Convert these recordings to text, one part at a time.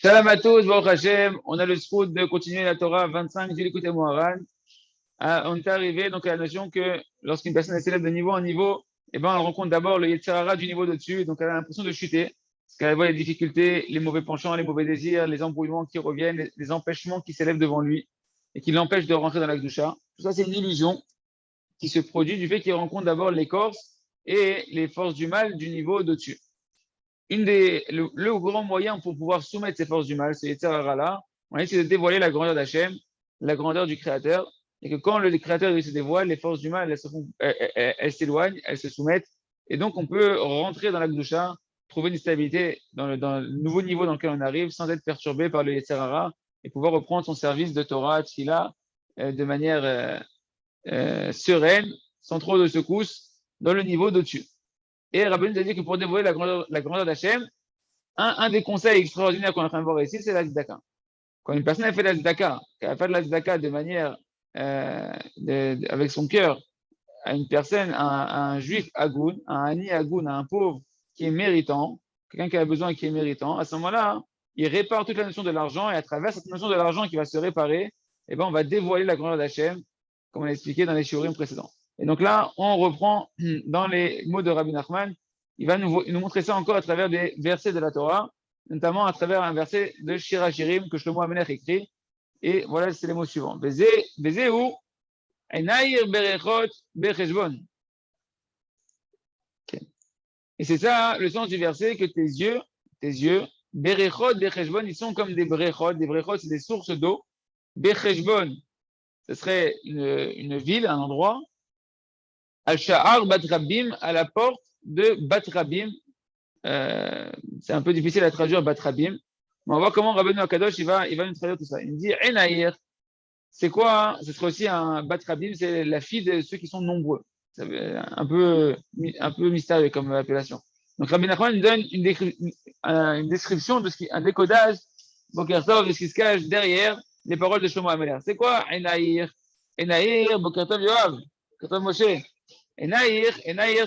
Shalom à tous, Baruch Hashem. On a le scout de continuer la Torah 25 du Likutei Moharan. On est arrivé donc à la notion que lorsqu'une personne s'élève de niveau en niveau, eh ben, elle rencontre d'abord le Yetzer Hara du niveau de-dessus, donc elle a l'impression de chuter, parce qu'elle voit les difficultés, les mauvais penchants, les mauvais désirs, les embrouillements qui reviennent, les empêchements qui s'élèvent devant lui et qui l'empêchent de rentrer dans la Kedusha. Tout ça, c'est une illusion qui se produit du fait qu'il rencontre d'abord l'écorce et les forces du mal du niveau de-dessus. Le grand moyen pour pouvoir soumettre ces forces du mal, ces Yetzer Hara-là, c'est de dévoiler la grandeur d'Hachem, la grandeur du Créateur, et que quand le Créateur se dévoile, les forces du mal, elles s'éloignent, elles se soumettent, et donc on peut rentrer dans la Kedusha, trouver une stabilité dans le nouveau niveau dans lequel on arrive, sans être perturbé par le Yetzer Hara, et pouvoir reprendre son service de Torah, Tfila, de manière sereine, sans trop de secousses, dans le niveau d'au-dessus. Et Rabbi nous a dit que pour dévoiler la grandeur d'Hachem, un des conseils extraordinaires qu'on est en train de voir ici, c'est la tzedaka. Quand une personne a fait la tzedaka, qu'elle a fait de la tzedaka de manière, avec son cœur, à une personne, à un juif agoun, à un ani agoun, à un pauvre qui est méritant, quelqu'un qui a besoin et qui est méritant, à ce moment-là, il répare toute la notion de l'argent, et à travers cette notion de l'argent qui va se réparer, eh ben, on va dévoiler la grandeur d'Hachem, comme on l'a expliqué dans les shiurim précédents. Et donc là, on reprend dans les mots de Rabbi Nachman. Il va nous montrer ça encore à travers des versets de la Torah, notamment à travers un verset de Shir HaShirim que Shlomo HaMelech écrit. Et voilà, c'est les mots suivants. Bezeu Enair berechot becheshbon. Et c'est ça le sens du verset, que tes yeux, berechot becheshbon, ils sont comme des brechot. Des brechot, c'est des sources d'eau. Becheshbon, ce serait une ville, un endroit. Al-Sha'ar Bat Rabim, à la porte de Bat Rabim. C'est un peu difficile à traduire Bat Rabim. Mais on va voir comment Rabbeinu Akadosh il va nous traduire tout ça. Il nous dit Enaïr. C'est quoi? Ce serait aussi un Bat Rabim, c'est la fille de ceux qui sont nombreux. C'est un peu mystérieux comme appellation. Donc Rabbi Nachman nous donne une description de un décodage Boker Tov de ce qui se cache derrière les paroles de Shlomo HaMelech. C'est quoi Enaïr? Enaïr, Boker Tov Yoav, Boker Tov Moshe. Enaïr,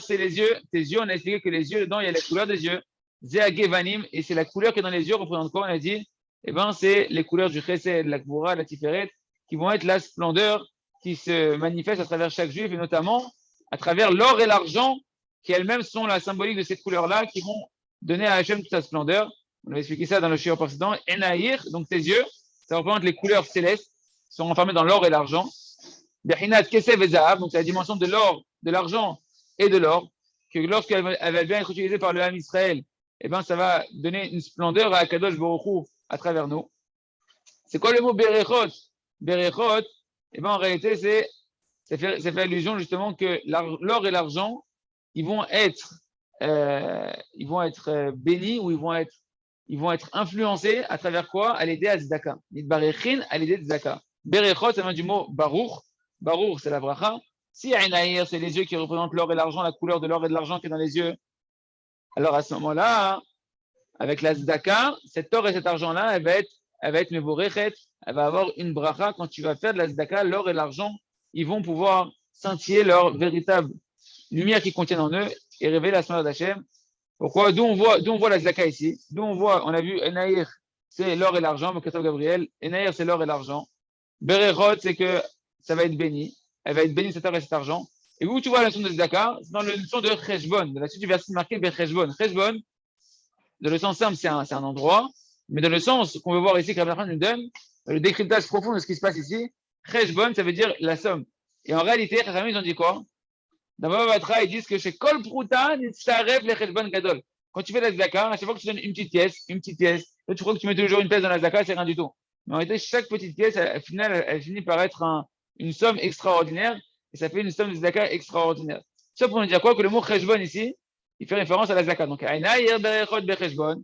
c'est les yeux. Tes yeux, on a expliqué que les yeux, dedans, il y a la couleur des yeux. Zeagevanim, et c'est la couleur qui est dans les yeux, représente quoi? On a dit, eh ben, c'est les couleurs du Chesed, la Gvura, la Tiferet, qui vont être la splendeur qui se manifeste à travers chaque juif, et notamment à travers l'or et l'argent, qui elles-mêmes sont la symbolique de cette couleur-là, qui vont donner à Hachem toute sa splendeur. On avait expliqué ça dans le shiur précédent. Enaïr, donc tes yeux, ça représente les couleurs célestes, qui sont enfermées dans l'or et l'argent. Bechinat Kesev et Zahav, donc c'est la dimension de l'or, de l'argent et de l'or, que lorsqu'elle va bien être utilisée par le Ham Israël, eh ben, ça va donner une splendeur à Akadosh Baruch Hu à travers nous. C'est quoi le mot Berechot? Berechot, eh ben, en réalité, ça fait allusion justement que l'or et l'argent, ils vont être bénis, ou ils vont être influencés à travers quoi? À l'aider à Tzedaka. Nidbarechin, à l'aider à Tzedaka. Berechot, ça vient du mot Baruch. Baruch, c'est la bracha. Si Aïnaïr, c'est les yeux qui représentent l'or et l'argent, la couleur de l'or et de l'argent qui est dans les yeux, alors à ce moment-là, avec la Tzedaka, cet or et cet argent-là, elle va être mevorechet, elle va avoir une bracha. Quand tu vas faire de la Tzedaka, l'or et l'argent, ils vont pouvoir scintiller leur véritable lumière qu'ils contiennent en eux et révéler la splendeur d'Hachem. Pourquoi? D'où on voit la Tzedaka ici. On a vu Enaïr, c'est l'or et l'argent, Mokatov Gabriel. Enaïr, c'est l'or et l'argent. Berechot, c'est que ça va être béni. Elle va être bénie cet or et cet argent. Et où tu vois la notion de Tzedaka? C'est dans la notion de Cheshbon. De la suite du verset marqué Becheshbon. Cheshbon, dans le sens simple, c'est un endroit. Mais dans le sens qu'on veut voir ici, que Rabbi Nachman nous donne, le décryptage profond de ce qui se passe ici, Cheshbon, ça veut dire la somme. Et en réalité, les amis, ils ont dit quoi? Dans Baba Batra, ils disent que chez Kol Pruta, ça rêve les Cheshbon Gadol. Quand tu fais la Tzedaka, à chaque fois que tu donnes une petite pièce, là, tu crois que tu mets toujours une pièce dans la Tzedaka, c'est rien du tout. Mais en réalité, chaque petite pièce, au final, elle finit par être une somme extraordinaire, et ça fait une somme de Tzedaka extraordinaire. Ça pour nous dire quoi? Que le mot Cheshbon ici, il fait référence à la Tzedaka. Donc, Aïnaïr Berechot Becheshbon,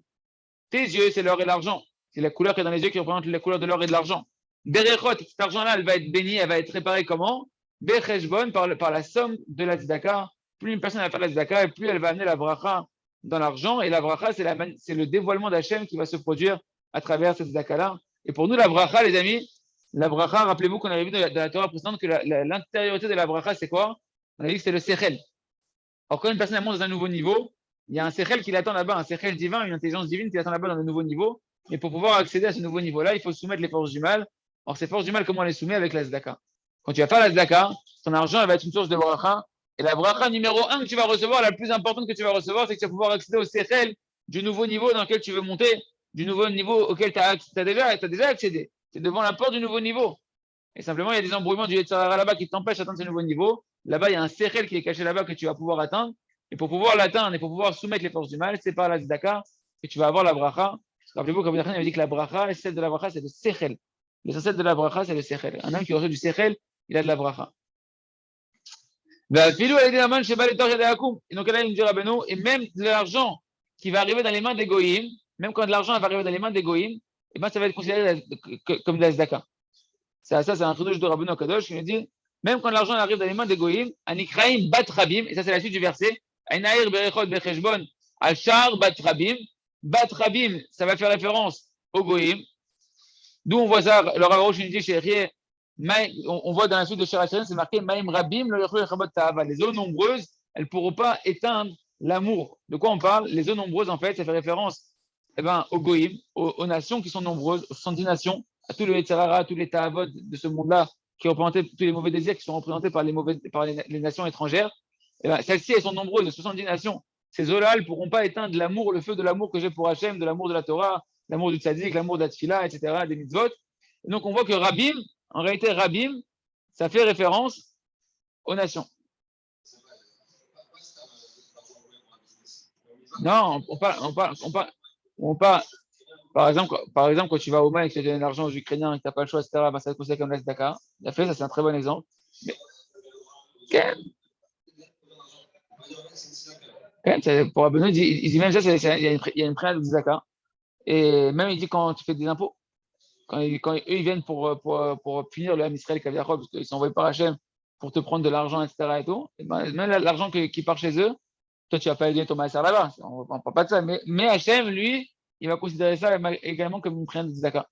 tes yeux, c'est l'or et l'argent. C'est la couleur qui est dans les yeux qui représente la couleur de l'or et de l'argent. Berechot, cet argent-là, elle va être bénie, elle va être réparée comment? Becheshbon, par la somme de la tzedaka. Plus une personne va faire la tzedaka, et plus elle va amener la bracha dans l'argent. Et la bracha, c'est le dévoilement d'Hachem qui va se produire à travers cette tzedaka-là. Et pour nous, la bracha, les amis, la bracha, rappelez-vous qu'on avait vu dans la Torah précédente que l'intériorité de la bracha, c'est quoi? On a dit que c'est le sechel. Alors, quand une personne monte dans un nouveau niveau, il y a un sechel qui l'attend là-bas, un sechel divin, une intelligence divine qui l'attend là-bas dans un nouveau niveau. Mais pour pouvoir accéder à ce nouveau niveau-là, il faut soumettre les forces du mal. Alors, ces forces du mal, comment on les soumet? Avec la Zdaka. Quand tu vas faire la Zdaka, ton argent elle va être une source de bracha. Et la bracha numéro 1 que tu vas recevoir, la plus importante que tu vas recevoir, c'est que tu vas pouvoir accéder au sechel du nouveau niveau dans lequel tu veux monter, du nouveau niveau auquel tu as déjà accédé. C'est devant la porte du nouveau niveau. Et simplement, il y a des embrouillements du Yetzer Hara là-bas qui t'empêchent d'atteindre ce nouveau niveau. Là-bas, il y a un sechel qui est caché là-bas que tu vas pouvoir atteindre. Et pour pouvoir l'atteindre et pour pouvoir soumettre les forces du mal, c'est par la Zdaka que tu vas avoir la bracha. Rappelez-vous, comme avait dit que la bracha, l'essentiel de la bracha, c'est le sechel. L'essentiel de la bracha, c'est le sechel. Un homme qui reçoit du sechel, il a de la bracha. Et donc là, il me dit Rabbeinu, et même de l'argent qui va arriver dans les mains des goïms, même quand de l'argent va arriver dans les mains des goïms, et ben ça va être considéré comme de la Zdaka. Ça, c'est un chidouche de Rabbeinu Kadosh qui nous dit, même quand l'argent arrive dans les mains des goïms, Anikraim bat rabim, et ça c'est la suite du verset, Ainair berechot becheshbon, Achar bat rabim, bat rabim, ça va faire référence aux goïms. D'où on voit ça, le Rav Arush nous dit chez Rier, on voit dans la suite de Shirachirim, c'est marqué Maïm Rabim, les eaux nombreuses, elles ne pourront pas éteindre l'amour. De quoi on parle? Les eaux nombreuses, en fait, ça fait référence aux Goïm, aux nations qui sont nombreuses, aux 70 nations, à tous les Yetzer Hara, à tous les Ta'avot de ce monde-là, qui représentent tous les mauvais désirs qui sont représentés par les nations étrangères. Ben, celles-ci, elles sont nombreuses, 70 nations. Ces eaux-là, elles ne pourront pas éteindre l'amour, le feu de l'amour que j'ai pour Hachem, de l'amour de la Torah, l'amour du tzaddik, l'amour de la tfila, etc., des mitzvot. Et donc, on voit que Rabim, en réalité, Rabim, ça fait référence aux nations. Non, par exemple, quand tu vas au Mali et que tu donnes de l'argent aux Ukrainiens et que tu n'as pas le choix, etc., ben, ça va te considérer comme la Zdaka. Il a fait, ça c'est un très bon exemple. Mais, pour Rabbeinu, il dit même ça, il y a une prière de Zdaka. Et même il dit quand tu fais des impôts, quand eux ils viennent pour punir le Ham Israël Kaviachol, parce qu'ils sont envoyés par Hachem pour te prendre de l'argent, etc. et tout, et ben, même l'argent qui part chez eux, toi tu vas pas aider ton master là-bas, on ne parle pas de ça. Mais Hachem, lui, il va considérer ça également comme une prière de Zaka.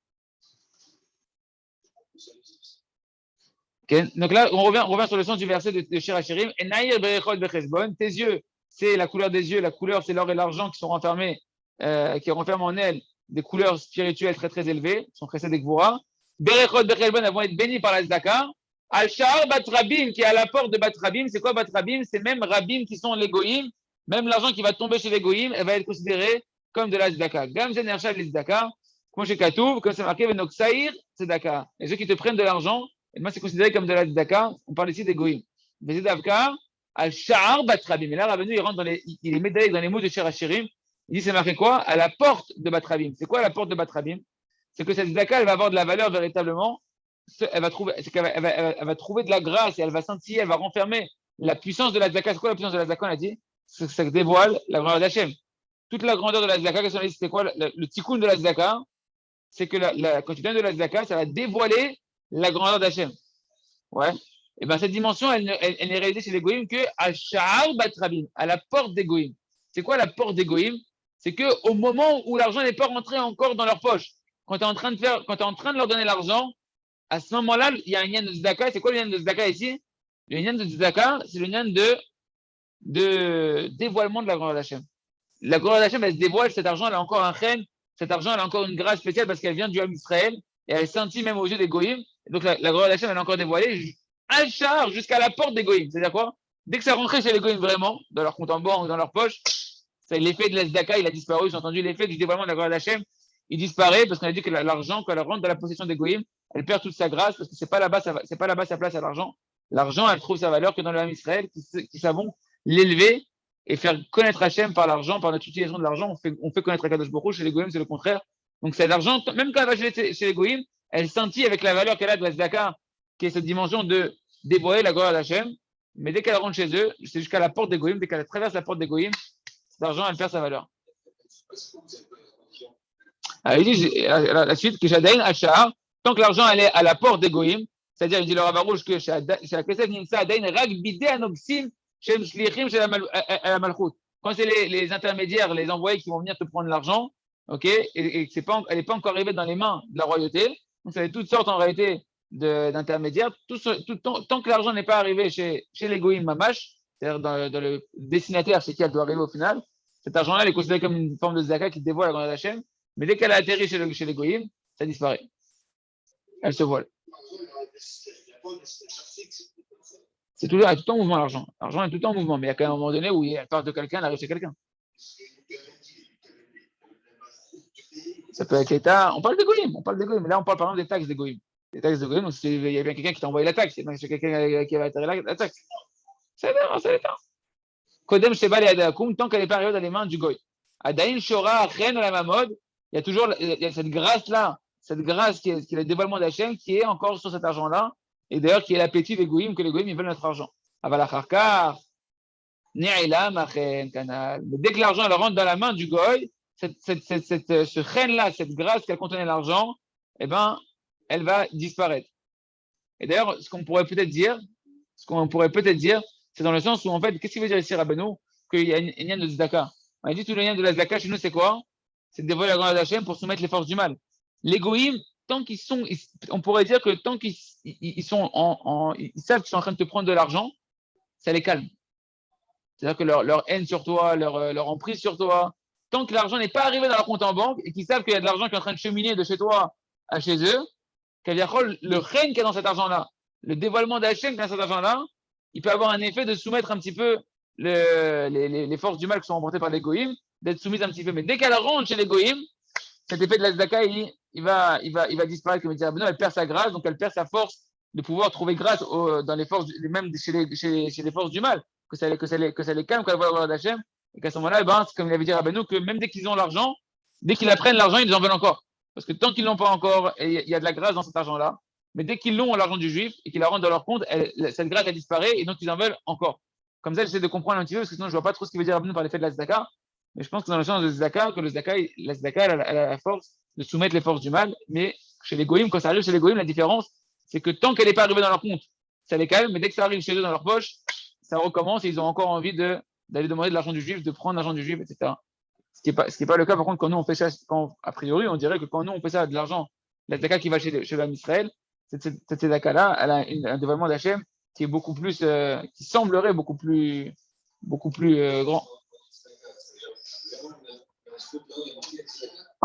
Okay. Donc là, on revient sur le sens du verset de Shir Hashirim. Et Naïr Berechot Bechesbon, tes yeux, c'est la couleur des yeux, la couleur, c'est l'or et l'argent qui sont renfermés, qui renferment en elles des couleurs spirituelles très très élevées, qui sont tressées des Gvura. Berechot Bechesbon, elles vont être bénies par la Zdaka. Al-Shahar Bat Rabim, qui est à la porte de Bat Rabim, c'est quoi Bat Rabim? C'est même Rabim qui sont les Goïm, même l'argent qui va tomber chez les Goïm, elle va être considérée comme de la Zdaka. Gamzen Ershad les Zdaka, comme chez Katoub, comme c'est marqué, Venok Saïr, c'est Zdaka. Et ceux qui te prennent de l'argent, et moi, c'est considéré comme de la Zdaka. On parle ici des Goïm. Mais Davka, Al-Sha'ar Batrabim. Et là, Rabbeinu, il est médaillé dans les mots de Shir Hashirim. Il dit, c'est marqué quoi? À la porte de Batrabim. C'est quoi la porte de Batrabim? C'est que cette Zdaka, elle va avoir de la valeur véritablement. Elle va trouver de la grâce et elle va sentir, elle va renfermer la puissance de la Zdaka. C'est quoi la puissance de la Zdaka? On a dit, c'est que ça dévoile la grandeur d'Hachem. Toute la grandeur de la Zdaka, c'est quoi? Le tikkun de la Zdaka, c'est que quand tu donnes de la Zdaka, ça va dévoiler la grandeur d'Hachem. Ouais. Et bien cette dimension, elle n'est réalisée chez les Goïm que à Sha'ar Batrabim, à la porte des Goïm. C'est quoi la porte des Goïm? C'est qu'au moment où l'argent n'est pas rentré encore dans leur poche, quand tu es en train de leur donner l'argent, à ce moment-là, il y a un lien de Zdaka. C'est quoi le lien de Zdaka ici? Le lien de Zdaka, c'est le lien de dévoilement de la grandeur d'Hachem. La grandeur d'Hachem, elle se dévoile, cet argent, elle a encore un chen, cet argent, elle a encore une grâce spéciale parce qu'elle vient du Ham Israël et elle est sentie même aux yeux des Goïm. Donc la gloire d'Hachem, elle est encore dévoilée à charge jusqu'à la porte des Goïm. C'est-à-dire quoi? Dès que ça rentrait chez les Goïm vraiment, dans leur compte en banque, dans leur poche, l'effet de l'Esdaka, il a disparu. J'ai entendu l'effet du dévoilement de la gloire d'Hachem, il disparaît parce qu'on a dit que l'argent, quand elle rentre dans la possession des Goïm, elle perd toute sa grâce parce que c'est pas là-bas sa place à l'argent. L'argent, elle trouve sa valeur que dans le Ham Israël qui savons l'élever et faire connaître Hachem par l'argent, par notre utilisation de l'argent. On fait connaître Akadosh Baruch Hu. Chez les Goïm, c'est le contraire. Donc c'est l'argent, même quand elle va chez les Goïm, elle sentit avec la valeur qu'elle a de la Zdaka, qui est cette dimension de dévoiler la gloire d'Hachem. Mais dès qu'elle rentre chez eux, c'est jusqu'à la porte des Goïm, dès qu'elle traverse la porte des Goïm, cet argent, elle perd sa valeur. Alors, il dit la suite, que Shadain Achar, tant que l'argent elle est à la porte des Goïm, c'est-à-dire, il dit le Rav Arush que chez la Knesset Nimsa Adain Rag Bidé Anobsim Shem Shlichim chez la Malchut. Quand c'est les intermédiaires, les envoyés qui vont venir te prendre l'argent, ok, et que elle n'est pas encore arrivée dans les mains de la royauté, donc ça fait toutes sortes en réalité d'intermédiaires. Tant que l'argent n'est pas arrivé chez les Goïm Mamash, c'est-à-dire dans le destinataire chez qui elle doit arriver au final, cet argent-là est considéré comme une forme de zaka qui dévoile la grandeur d'Hachem. Mais dès qu'elle a atterri chez les goïms, ça disparaît. Elle se voile. C'est tout le temps en mouvement, l'argent. L'argent est tout le temps en mouvement, mais il y a quand même un moment donné où elle part de quelqu'un, elle arrive chez quelqu'un. Ça peut être l'État. On parle des goïms. Mais là, on parle par exemple des taxes des goïms. Les taxes de goïms, il y a bien quelqu'un qui t'a envoyé la taxe. C'est quelqu'un qui va atterrir la taxe. C'est l'État. Kodem Sheba Leadakum, tant qu'elle n'est pas arrivée dans les mains du goy. Adaïn Shora, Chen la Mamod, il y a cette grâce-là, cette grâce qui est le dévoilement d'Hachem, qui est encore sur cet argent-là, et d'ailleurs qui est l'appétit des goïms, que les goïms ils veulent notre argent. Avalacharkar, Ni'ila, Machen, Kanal. Mais dès que l'argent elle rentre dans la main du goy, ce chen-là, cette grâce qu'elle contenait l'argent, eh ben, elle va disparaître. Et d'ailleurs, ce qu'on pourrait peut-être dire, c'est dans le sens où, en fait, qu'est-ce qu'il veut dire ici, Rabbeinu, qu'il y a une lien de Zdaka. On a dit tout le lien de la Zdaka chez nous, c'est quoi? C'est de dévoiler la grandeur d'Hachem pour soumettre les forces du mal. Les goïms, tant qu'ils sont, on pourrait dire que tant qu'ils sont ils savent qu'ils sont en train de te prendre de l'argent, ça les calme. C'est-à-dire que leur haine sur toi, leur emprise sur toi, tant que l'argent n'est pas arrivé dans leur compte en banque et qu'ils savent qu'il y a de l'argent qui est en train de cheminer de chez toi à chez eux, le règne qu'il y a dans cet argent-là, le dévoilement d'Hachem qu'il y a dans cet argent-là, il peut avoir un effet de soumettre un petit peu les forces du mal qui sont remportées par les goïms, d'être soumises un petit peu. Mais dès qu'elle rentre chez les goïms, cet effet de la tzedaka, il va disparaître, comme dit Rabbeinu, elle perd sa grâce, donc elle perd sa force de pouvoir trouver grâce dans les forces, même chez les forces du mal, que ça les calme quand elle voit la gloire d'Hachem, et qu'à ce moment-là, c'est comme il avait dit Rabbeinu, que même dès qu'ils ont l'argent, dès qu'ils apprennent l'argent, ils en veulent encore. Parce que tant qu'ils ne l'ont pas encore, il y a de la grâce dans cet argent-là, mais dès qu'ils l'ont, l'argent du juif, et qu'ils la rentrent dans leur compte, cette grâce, elle disparaît, et donc ils en veulent encore. Comme ça, j'essaie de comprendre un petit peu, parce que sinon, je ne vois pas trop ce qu'il veut dire Rabbeinu par l'effet de la tzedaka. Mais je pense que dans le sens de Zdaka, que la Zdaka, elle a la force de soumettre les forces du mal. Mais chez les goïms, quand ça arrive chez les goïms, la différence, c'est que tant qu'elle n'est pas arrivée dans leur compte, ça les calme. Mais dès que ça arrive chez eux dans leur poche, ça recommence et ils ont encore envie d'aller demander de l'argent du juif, de prendre l'argent du juif, etc. Ce qui est pas le cas, par contre, quand nous on fait ça, a priori, on dirait que quand nous on fait ça de l'argent, la Zdaka qui va chez l'homme Israël, cette Zdaka-là, elle a un dévoilement d'Hachem qui est beaucoup plus, qui semblerait beaucoup plus grand.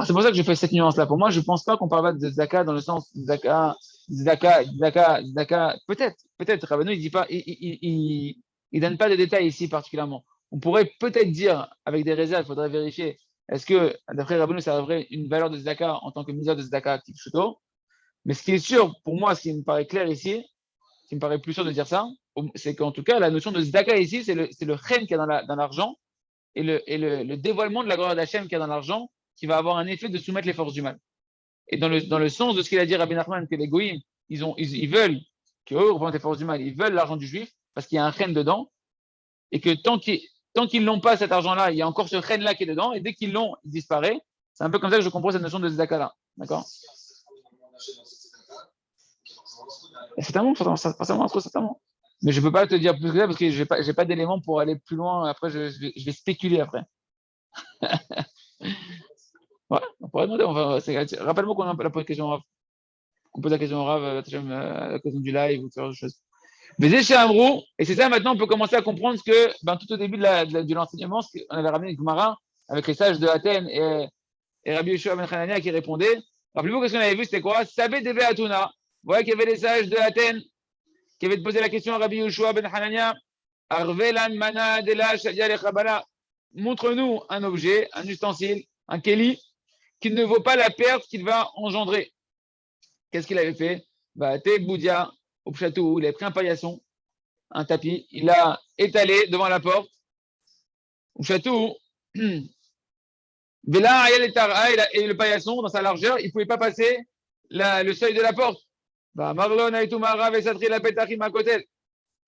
C'est pour ça que je fais cette nuance-là. Pour moi, je ne pense pas qu'on parle de Zaka dans le sens Zaka. Peut-être. Rabbeinu, il dit pas, il donne pas de détails ici particulièrement. On pourrait peut-être dire, avec des réserves, il faudrait vérifier, est-ce que, d'après Rabbeinu, ça aurait une valeur de Zaka en tant que misère de Zaka type Shuto. Mais ce qui est sûr, pour moi, ce qui me paraît clair ici, ce qui me paraît plus sûr de dire ça, c'est qu'en tout cas, la notion de Zaka ici, c'est le chen qu'il y a dans l'argent et le dévoilement de la gloire d'Hachem qu'il y a dans l'argent qui va avoir un effet de soumettre les forces du mal. Et dans le sens de ce qu'il a dit Rabbi Nachman, que les goïms, ils veulent, qu'eux représentent les forces du mal, ils veulent l'argent du juif parce qu'il y a un chen dedans, et que tant qu'ils n'ont pas cet argent-là, il y a encore ce chen-là qui est dedans, et dès qu'ils l'ont, il disparaît. C'est un peu comme ça que je comprends cette notion de Zdaka-là. D'accord? Certainement, certainement. Mais je ne peux pas te dire plus que ça parce que je n'ai pas d'éléments pour aller plus loin. Après, je vais spéculer après. Ouais, on pourrait demander. Rappelle-moi qu'on a la question au Rav. On pose la question au Rav, la question du live ou ce genre de choses. Mais chez Amrou, et c'est ça maintenant, on peut commencer à comprendre ce que, tout au début de l'enseignement, on avait ramené une Gemara avec les sages de Athènes et Rabbi Yeshua ben Hanania qui répondait. Rappelez-vous que ce qu'on avait vu, c'était quoi? Sabé Deve Atuna. Vous voyez qu'il y avait les sages de Athènes qui avaient posé la question à Rabbi Yeshua ben Hanania. Arvelan Mana Dela Shadia Lechabala. Montre-nous un objet, un ustensile, un keli, qui ne vaut pas la perte qu'il va engendrer. Qu'est-ce qu'il avait fait? Te Boudia, au château, il avait pris un paillasson, un tapis, il l'a étalé devant la porte. Au château, et le paillasson, dans sa largeur, il ne pouvait pas passer le seuil de la porte.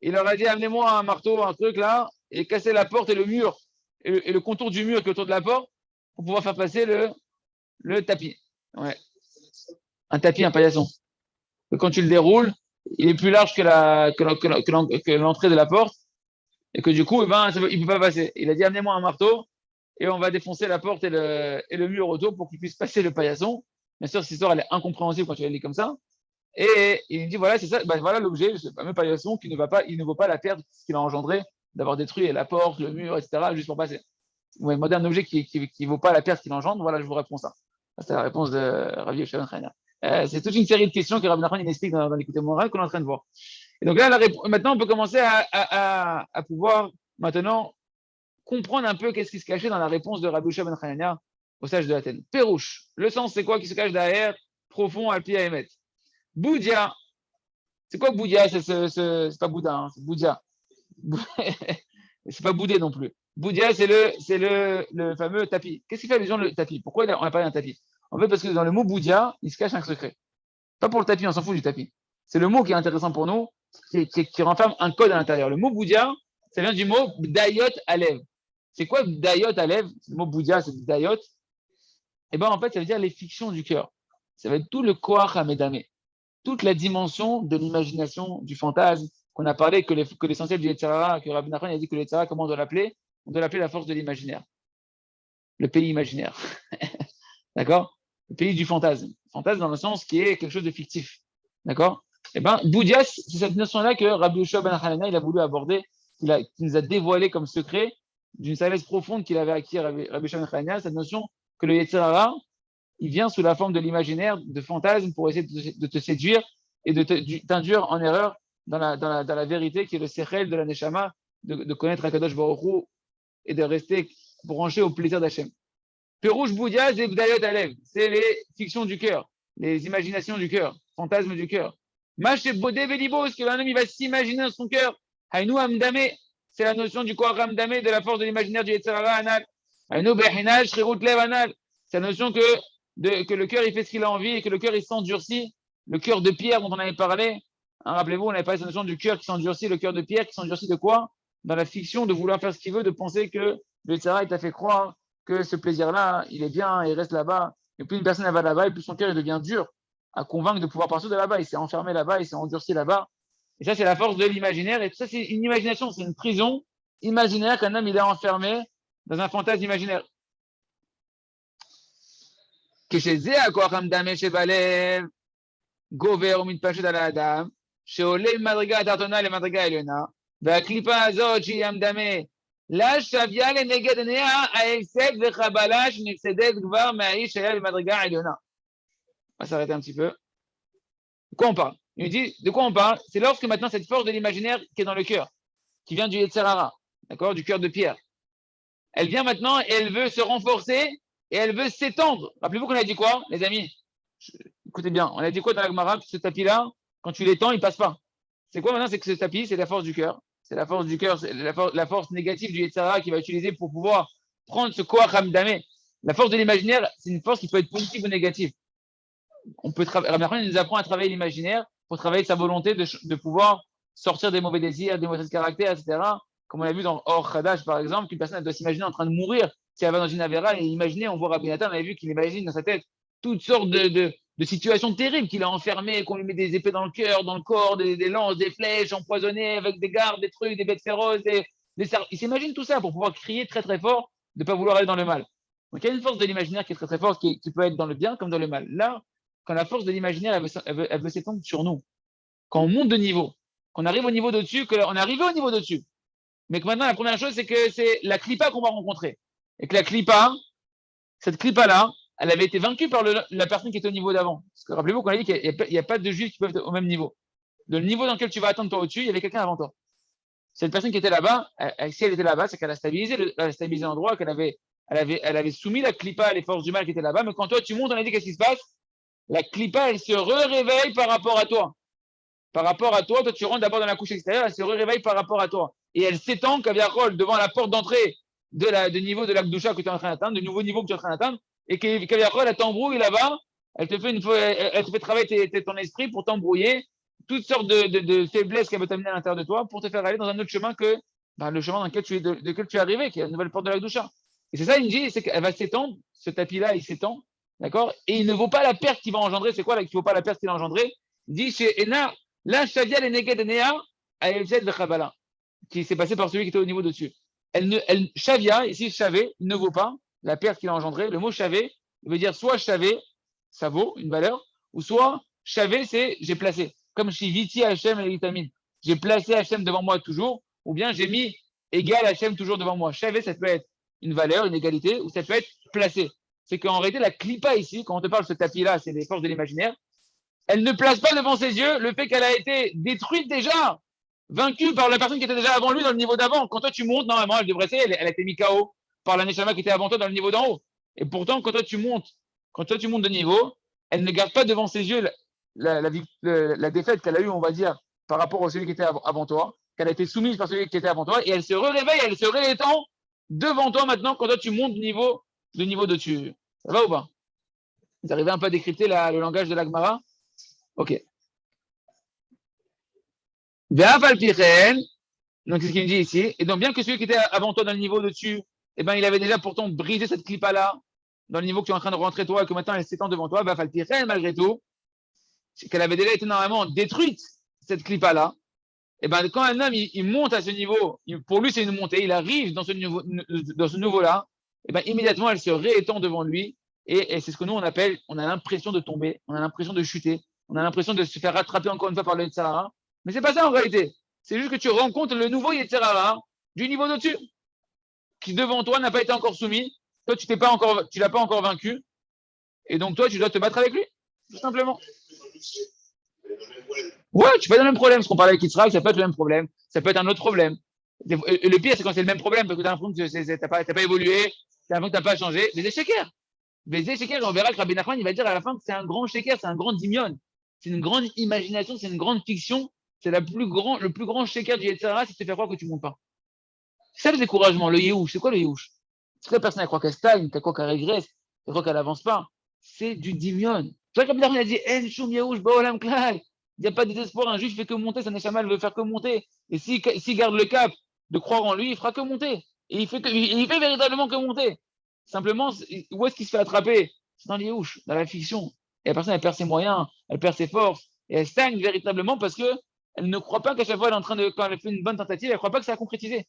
Il leur a dit, amenez-moi un marteau, un truc là, et casser la porte et le mur, et le contour du mur qui est autour de la porte, pour pouvoir faire passer le tapis. Ouais. Un tapis, un paillasson. Et quand tu le déroules, il est plus large que l'entrée de la porte, et que du coup, il ne peut pas passer. Il a dit, amenez-moi un marteau, et on va défoncer la porte et le mur autour pour qu'il puisse passer le paillasson. Bien sûr, cette histoire, elle est incompréhensible quand tu la lis comme ça. Et il dit, voilà, c'est ça, voilà l'objet, ce fameux paillasson qui ne vaut pas la perte qu'il a engendré d'avoir détruit la porte, le mur, etc., juste pour passer. Vous m'avez demandé un objet qui ne vaut pas la perte qu'il engendre, voilà, je vous réponds ça. C'est la réponse de Rabbi Yochanan Hanina. C'est toute une série de questions que Rabbi Nachman explique dans l'écoute morale qu'on est en train de voir. Et donc là, maintenant, on peut commencer à pouvoir maintenant comprendre un peu qu'est-ce qui se cachait dans la réponse de Rabbi Yochanan Hanina au sage de Athènes. Pérouche, le sens, c'est quoi qui se cache derrière profond al pi Emet. Boudia, c'est quoi Boudia? C'est pas Bouddha, hein, c'est Boudia. C'est pas Boudé non plus. Boudia, c'est le fameux tapis. Qu'est-ce qui fait allusion le tapis? Pourquoi on a parlé d'un tapis? En fait, parce que dans le mot Boudia, il se cache un secret. Pas pour le tapis, on s'en fout du tapis. C'est le mot qui est intéressant pour nous, qui renferme un code à l'intérieur. Le mot Boudia, ça vient du mot Bdayot Alev. C'est quoi Bdayot Alev? Le mot Boudia, c'est Bdayot. Et bien, en fait, ça veut dire les fictions du cœur. Ça va être tout le Koach Hamedame, toute la dimension de l'imagination, du fantasme, qu'on a parlé, que l'essentiel du Yetzer Hara, que Rabbi Nachman a dit que le Yetzer Hara, comment on doit l'appeler? On doit l'appeler la force de l'imaginaire. Le pays imaginaire. D'accord? Le pays du fantasme. Fantasme dans le sens qui est quelque chose de fictif. D'accord? Eh bien, Boudia, c'est cette notion-là que Rabbi Yoshua ben Hanania, il a voulu aborder, qu'il nous a dévoilé comme secret d'une sagesse profonde qu'il avait acquis Rabbi Yoshua ben Hanania, cette notion que le Yetzer Hara, il vient sous la forme de l'imaginaire, de fantasme, pour essayer de te séduire et de t'induire en erreur dans la vérité qui est le sechel de la neshama, de connaître Akadosh Baruch Hu et de rester branché au plaisir d'Hachem. Pérouche Boudia, c'est Bdayot Alev, c'est les fictions du cœur, les imaginations du cœur, fantasmes du cœur. Maché Bodé Velibos, que l'un homme il va s'imaginer dans son cœur. Haïnou Amdame, c'est la notion du Koach Amdame, de la force de l'imaginaire du Yetzer Hara Anal. Haïnou Behinal, Shrirut Lev Anal, c'est la notion que le cœur il fait ce qu'il a envie et que le cœur il s'endurcit. Le cœur de pierre dont on avait parlé, hein, rappelez-vous, on avait parlé de cette notion du cœur qui s'endurcit, le cœur de pierre qui s'endurcit de quoi? Dans la fiction de vouloir faire ce qu'il veut, de penser que le Yetzer Hara il t'a fait croire que ce plaisir-là, il est bien, il reste là-bas. Et plus une personne elle va là-bas, et plus son cœur il devient dur à convaincre de pouvoir partir de là-bas. Il s'est enfermé là-bas, il s'est endurci là-bas. Et ça, c'est la force de l'imaginaire. Et tout ça, c'est une imagination, c'est une prison imaginaire qu'un homme il est enfermé dans un fantasme imaginaire. כשזה הכוח המדמה שבלב גובר ומתפשט על האדם, שעולה ממדרגה התחתונה למדרגה העליונה, והקליפה הזאת שהיא המדמה, לה שוויה לנגד עיניה ההפסד וחבלה שנפסדת כבר מהאיש שהיה במדרגה העליונה. On va s'arrêter un petit peu. De quoi on parle? Il me dit, de quoi on parle? C'est lorsque maintenant cette force de l'imaginaire qui est dans le cœur, qui vient du Yetzer Hara, d'accord, du cœur de pierre, elle vient maintenant et elle veut se renforcer et elle veut s'étendre. Rappelez-vous qu'on a dit quoi, les amis? Écoutez bien, on a dit quoi dans la Gemara? Ce tapis-là, quand tu l'étends, il ne passe pas. C'est quoi maintenant? C'est que ce tapis, c'est la force du cœur. C'est la force du cœur, c'est la force négative du Yetzer Hara qui va utiliser pour pouvoir prendre ce Koach Hamdame. La force de l'imaginaire, c'est une force qui peut être positive ou négative. On peut Rabbi Nachman nous apprend à travailler l'imaginaire pour travailler sa volonté de pouvoir sortir des mauvais désirs, des mauvais caractères, etc. Comme on l'a vu dans Or Khadash, par exemple, qu'une personne doit s'imaginer en train de mourir si elle va dans une avéra et imaginer, on voit Rabbi Nathan, on avait vu qu'il imagine dans sa tête toutes sortes de situations terribles, qu'il a enfermé, qu'on lui met des épées dans le cœur, dans le corps, des lances, des flèches empoisonnées avec des gardes, des trucs, des bêtes féroces, il s'imagine tout ça pour pouvoir crier très très fort de ne pas vouloir aller dans le mal. Donc il y a une force de l'imaginaire qui est très très forte, qui peut être dans le bien comme dans le mal. Là, quand la force de l'imaginaire, elle veut s'étendre sur nous, quand on monte de niveau, qu'on arrive au niveau de-dessus, qu'on est arrivé au niveau de-dessus, mais que maintenant, la première chose, c'est que c'est la clipa qu'on va rencontrer. Et que la clipa, cette clipa-là, elle avait été vaincue par la personne qui était au niveau d'avant. Parce que rappelez-vous qu'on a dit qu'il n'y a pas de juifs qui peuvent être au même niveau. Le niveau dans lequel tu vas attendre toi au-dessus, il y avait quelqu'un avant toi. Cette personne qui était là-bas, si elle était là-bas, c'est qu'elle a stabilisé l'endroit, elle avait soumis la clipa à les forces du mal qui étaient là-bas. Mais quand toi, tu montes, on a dit qu'est-ce qui se passe? La clipa, elle se réveille par rapport à toi. Par rapport à toi, tu rentres d'abord dans la couche extérieure, elle se réveille par rapport à toi. Et elle s'étend, Kaviarol, devant la porte d'entrée de niveau de l'Akdoucha que tu es en train d'atteindre, du nouveau niveau que tu es en train d'atteindre, et Kaviarol, elle t'embrouille là-bas, elle te fait travailler ton esprit pour t'embrouiller, toutes sortes de faiblesses qu'elle veut t'amener à l'intérieur de toi pour te faire aller dans un autre chemin que le chemin dans lequel tu es arrivé, qui est la nouvelle porte de l'Akdoucha. Et c'est ça, il me dit, c'est qu'elle va s'étendre, ce tapis-là, il s'étend, d'accord? Et il ne vaut pas la perte qu'il va engendrer. C'est quoi là, qu'il ne vaut pas la perte qu'il a engendré? Il dit chez Ena, là, Shadia le Neged Enea, Aelzed Vechabala, qui s'est passé par celui qui était au niveau dessus. Shavia, ici, Shavé, il ne vaut pas la perte qu'il a engendrée. Le mot Shavé, il veut dire soit Shavé, ça vaut une valeur, ou soit Shavé, c'est j'ai placé. Comme chez Viti Hachem et Vitamine. J'ai placé Hachem devant moi toujours, ou bien j'ai mis égal Hachem toujours devant moi. Shavé, ça peut être une valeur, une égalité, ou ça peut être placé. c'est qu'en réalité, la clipa ici, quand on te parle de ce tapis-là, c'est les forces de l'imaginaire, elle ne place pas devant ses yeux le fait qu'elle a été détruite déjà, vaincue par la personne qui était déjà avant lui dans le niveau d'avant. Quand toi tu montes, normalement, elle devrait être, elle a été mise KO par la Neshama qui était avant toi dans le niveau d'en haut. Et pourtant, quand toi tu montes de niveau, elle ne garde pas devant ses yeux la défaite qu'elle a eue, on va dire, par rapport à celui qui était avant toi, qu'elle a été soumise par celui qui était avant toi, et elle se réveille, elle se réétend devant toi maintenant quand toi tu montes de niveau dessus. Ça va ou pas? Vous arrivez un peu à décrypter le langage de l'Agmara? Ok. Donc c'est ce qu'il me dit ici. Et donc bien que celui qui était avant toi dans le niveau dessus, eh ben, il avait déjà pourtant brisé cette clipa-là dans le niveau que tu es en train de rentrer toi et que maintenant elle s'étend devant toi, malgré tout, c'est qu'elle avait déjà été normalement détruite, cette clipa-là. Et ben quand un homme il monte à ce niveau, pour lui c'est une montée, il arrive dans ce nouveau-là, et ben immédiatement elle se réétend devant lui et c'est ce que nous on appelle, on a l'impression de tomber, on a l'impression de chuter, on a l'impression de se faire rattraper encore une fois par le Yetzirah. Mais c'est pas ça en réalité. C'est juste que tu rencontres le nouveau Yetzirah du niveau d'au-dessus, qui devant toi n'a pas été encore soumis. Toi tu l'as pas encore vaincu, et donc toi tu dois te battre avec lui, tout simplement. Ouais, tu peux être dans le même problème. Ce qu'on parlait avec Israël, ça peut être le même problème. Ça peut être un autre problème. Et le pire, c'est quand c'est le même problème, parce que tu as l'impression que tu n'as pas évolué, tu as l'impression que tu n'as pas changé. Les échequers. Les échequers, on verra que Rabbi Nachman, il va dire à la fin que c'est un grand shaker, c'est un grand dimion. C'est une grande imagination, c'est une grande fiction. C'est le plus grand shaker du Yetzirah, c'est de te faire croire que tu ne montes pas. C'est ça le découragement, le Yehush. C'est quoi le Yehush? C'est que la personne, elle croit qu'elle stagne, elle croit qu'elle régresse, elle croit qu'elle n'avance pas. C'est du dimion. C'est vrai que Rabbi Nachman a dit, En shum Yehush ba'olam klal. Il n'y a pas de désespoir, un juge fait que monter, sa neshama, elle veut faire que monter. Et s'il garde le cap de croire en lui, il fera que monter. Et il fait véritablement que monter. Simplement, où est-ce qu'il se fait attraper? C'est dans les houches, dans la fiction. Et la personne, elle perd ses moyens, elle perd ses forces. Et elle stagne véritablement parce que elle ne croit pas qu'à chaque fois, elle est en train de, quand elle fait une bonne tentative, elle ne croit pas que ça a concrétisé.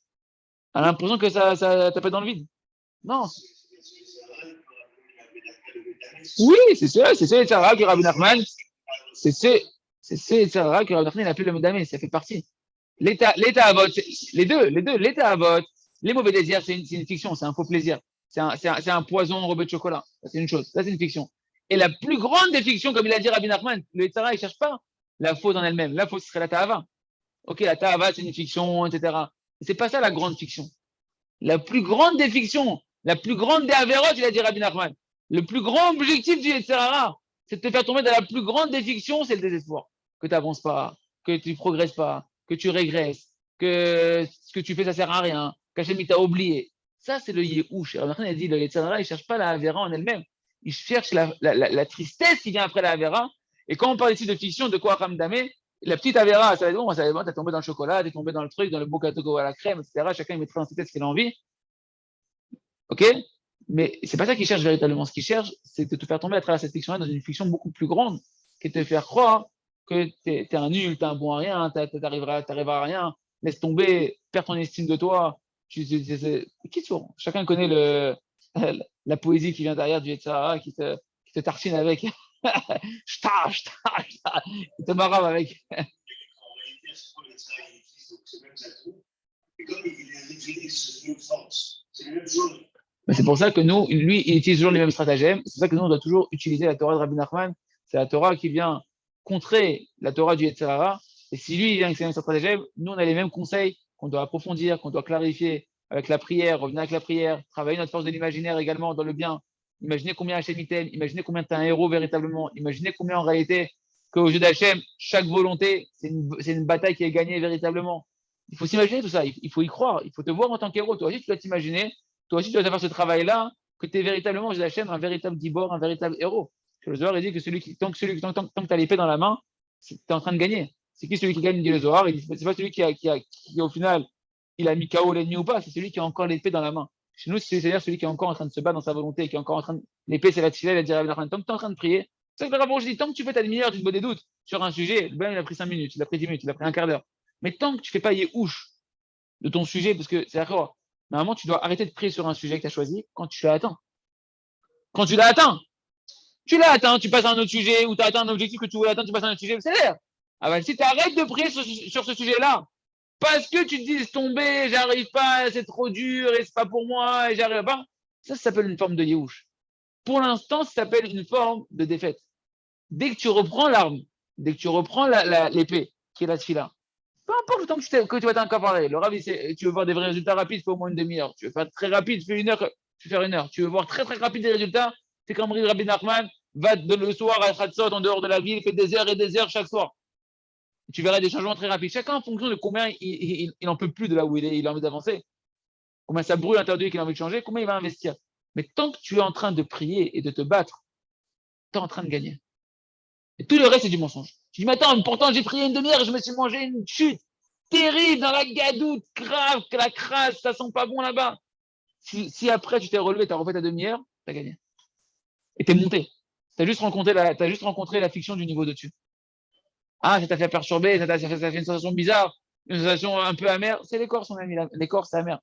Elle a l'impression que ça tapait dans le vide. Non. Oui, c'est ça, Sarah qui Rabbi Nachman. C'est Sarah qui Rabbi Nachman, il a appelé le Medamé, ça fait partie. L'état à vote, les deux, l'état à vote, les mauvais désirs, c'est une fiction, c'est un faux plaisir. C'est un poison enrobé de chocolat. Ça, c'est une chose. Ça, c'est une fiction. Et la plus grande des fictions, comme il a dit Rabbi Nachman, le Yetzirah, il ne cherche pas la faute en elle-même. La faute, ce serait la Ta'ava. Ok, la Ta'ava, c'est une fiction, etc. C'est pas ça la grande fiction. La plus grande des fictions, la plus grande des Averot, il a dit Rabbi Nachman. Le plus grand objectif du Yetzirah, c'est de te faire tomber dans la plus grande des fictions, c'est le désespoir. Que tu n'avances pas, que tu ne progresses pas, que tu régresses, que ce que tu fais, ça sert à rien, qu'Hachem t'a oublié. Ça, c'est le Yehush. Alors, il a dit, le Yetzirah, il ne cherche pas la Avera en elle-même. Il cherche la tristesse qui vient après la Avera. Et quand on parle ici de fiction, de quoi Damé, la petite Avera, ça va être bon, ça va être bon, t'es tombé dans le chocolat, t'es tombé dans le truc, dans le beau gâteau à la crème, etc. Chacun il mettrait dans sa tête ce qu'il a envie. Ok? Mais c'est pas ça qu'il cherche véritablement. Ce qu'il cherche, c'est de te faire tomber à travers cette fiction-là dans une fiction beaucoup plus grande, qui te faire croire que t'es un nul, t'es un bon à rien, t'arriveras à rien, laisse tomber, perds ton estime de toi. Chacun connaît la poésie qui vient derrière du Yetzirah, qui te tartine avec. Qui te marave avec. C'est pour ça que nous, lui, il utilise toujours les mêmes stratagèmes. C'est pour ça que nous, on doit toujours utiliser la Torah de Rabbi Nachman. C'est la Torah qui vient contrer la Torah du Yetzirah. Et si lui, il vient avec ses mêmes stratagèmes, nous, on a les mêmes conseils qu'on doit approfondir, qu'on doit clarifier avec la prière, revenir avec la prière, travailler notre force de l'imaginaire également dans le bien. Imaginez combien Hachem t'aime, imaginez combien tu es un héros véritablement, imaginez combien en réalité qu'au jeu d'Hachem, chaque volonté, c'est une bataille qui est gagnée véritablement. Il faut s'imaginer tout ça, il faut y croire, il faut te voir en tant qu'héros. Toi aussi, tu dois t'imaginer, toi aussi, tu dois faire ce travail-là, que tu es véritablement, je l'achète, un véritable gibor, un véritable héros. Le Zohar, il dit que tant que tu as l'épée dans la main, tu es en train de gagner. C'est qui celui qui gagne, dit le Zohar? Il dit, c'est pas celui qui, au final, il a mis KO l'ennemi ou pas, c'est celui qui a encore l'épée dans la main. Chez nous, c'est-à-dire celui qui est encore en train de se battre dans sa volonté, qui est encore en train de. L'épée, c'est la tchila, il a dit, tant que tu es en train de prier, c'est ça que le rapport, je dis, tant que tu fais ta demi-heure, tu te bois des doutes sur un sujet, ben, il a pris 5 minutes, il a pris 10 minutes, il a pris un quart d'heure. Mais tant que tu fais pas yéhouch de ton sujet, parce que c'est d'accord, normalement, tu dois arrêter de prier sur un sujet que tu as choisi quand tu l'as atteint. Quand tu l'as atteint, tu passes à un autre sujet, ou tu as atteint un objectif que tu voulais atteindre, tu passes à un autre sujet, c'est l'air. Ah ben, si tu arrêtes de prier sur ce sujet-là, parce que tu te dis, tomber, j'arrive pas, c'est trop dur, et c'est pas pour moi, et j'arrive pas, ça s'appelle une forme de yéhouch. pour l'instant, ça s'appelle une forme de défaite. Dès que tu reprends l'arme, dès que tu reprends l'épée, qui est la tefila, peu importe le temps que tu vas t'incaparer. Le ravi, tu veux voir des vrais résultats rapides, fais au moins une demi-heure. Tu veux faire très rapide, fais une heure, tu veux faire une heure. Tu veux voir très très rapide des résultats, c'est comme Rabbi Nachman, va le soir à Khatsot en dehors de la ville, fais des heures et des heures chaque soir. Tu verras des changements très rapides. Chacun en fonction de combien il n'en peut plus de là où il a envie d'avancer. Combien ça brûle à l'intérieur de lui qu'il a envie de changer, combien il va investir. Mais tant que tu es en train de prier et de te battre, tu es en train de gagner. Et tout le reste, c'est du mensonge. Tu dis, mais attends, pourtant, j'ai prié une demi-heure et je me suis mangé une chute terrible dans la gadoute, grave, que la crasse, ça sent pas bon là-bas. Si après, tu t'es relevé, tu as refait ta demi-heure, tu as gagné. Et tu es monté. Tu as juste rencontré la fiction du niveau de-dessus. Ah, ça t'a fait perturber, ça t'a fait une sensation bizarre, une sensation un peu amère. C'est l'écorce, mon ami. L'écorce, c'est amer.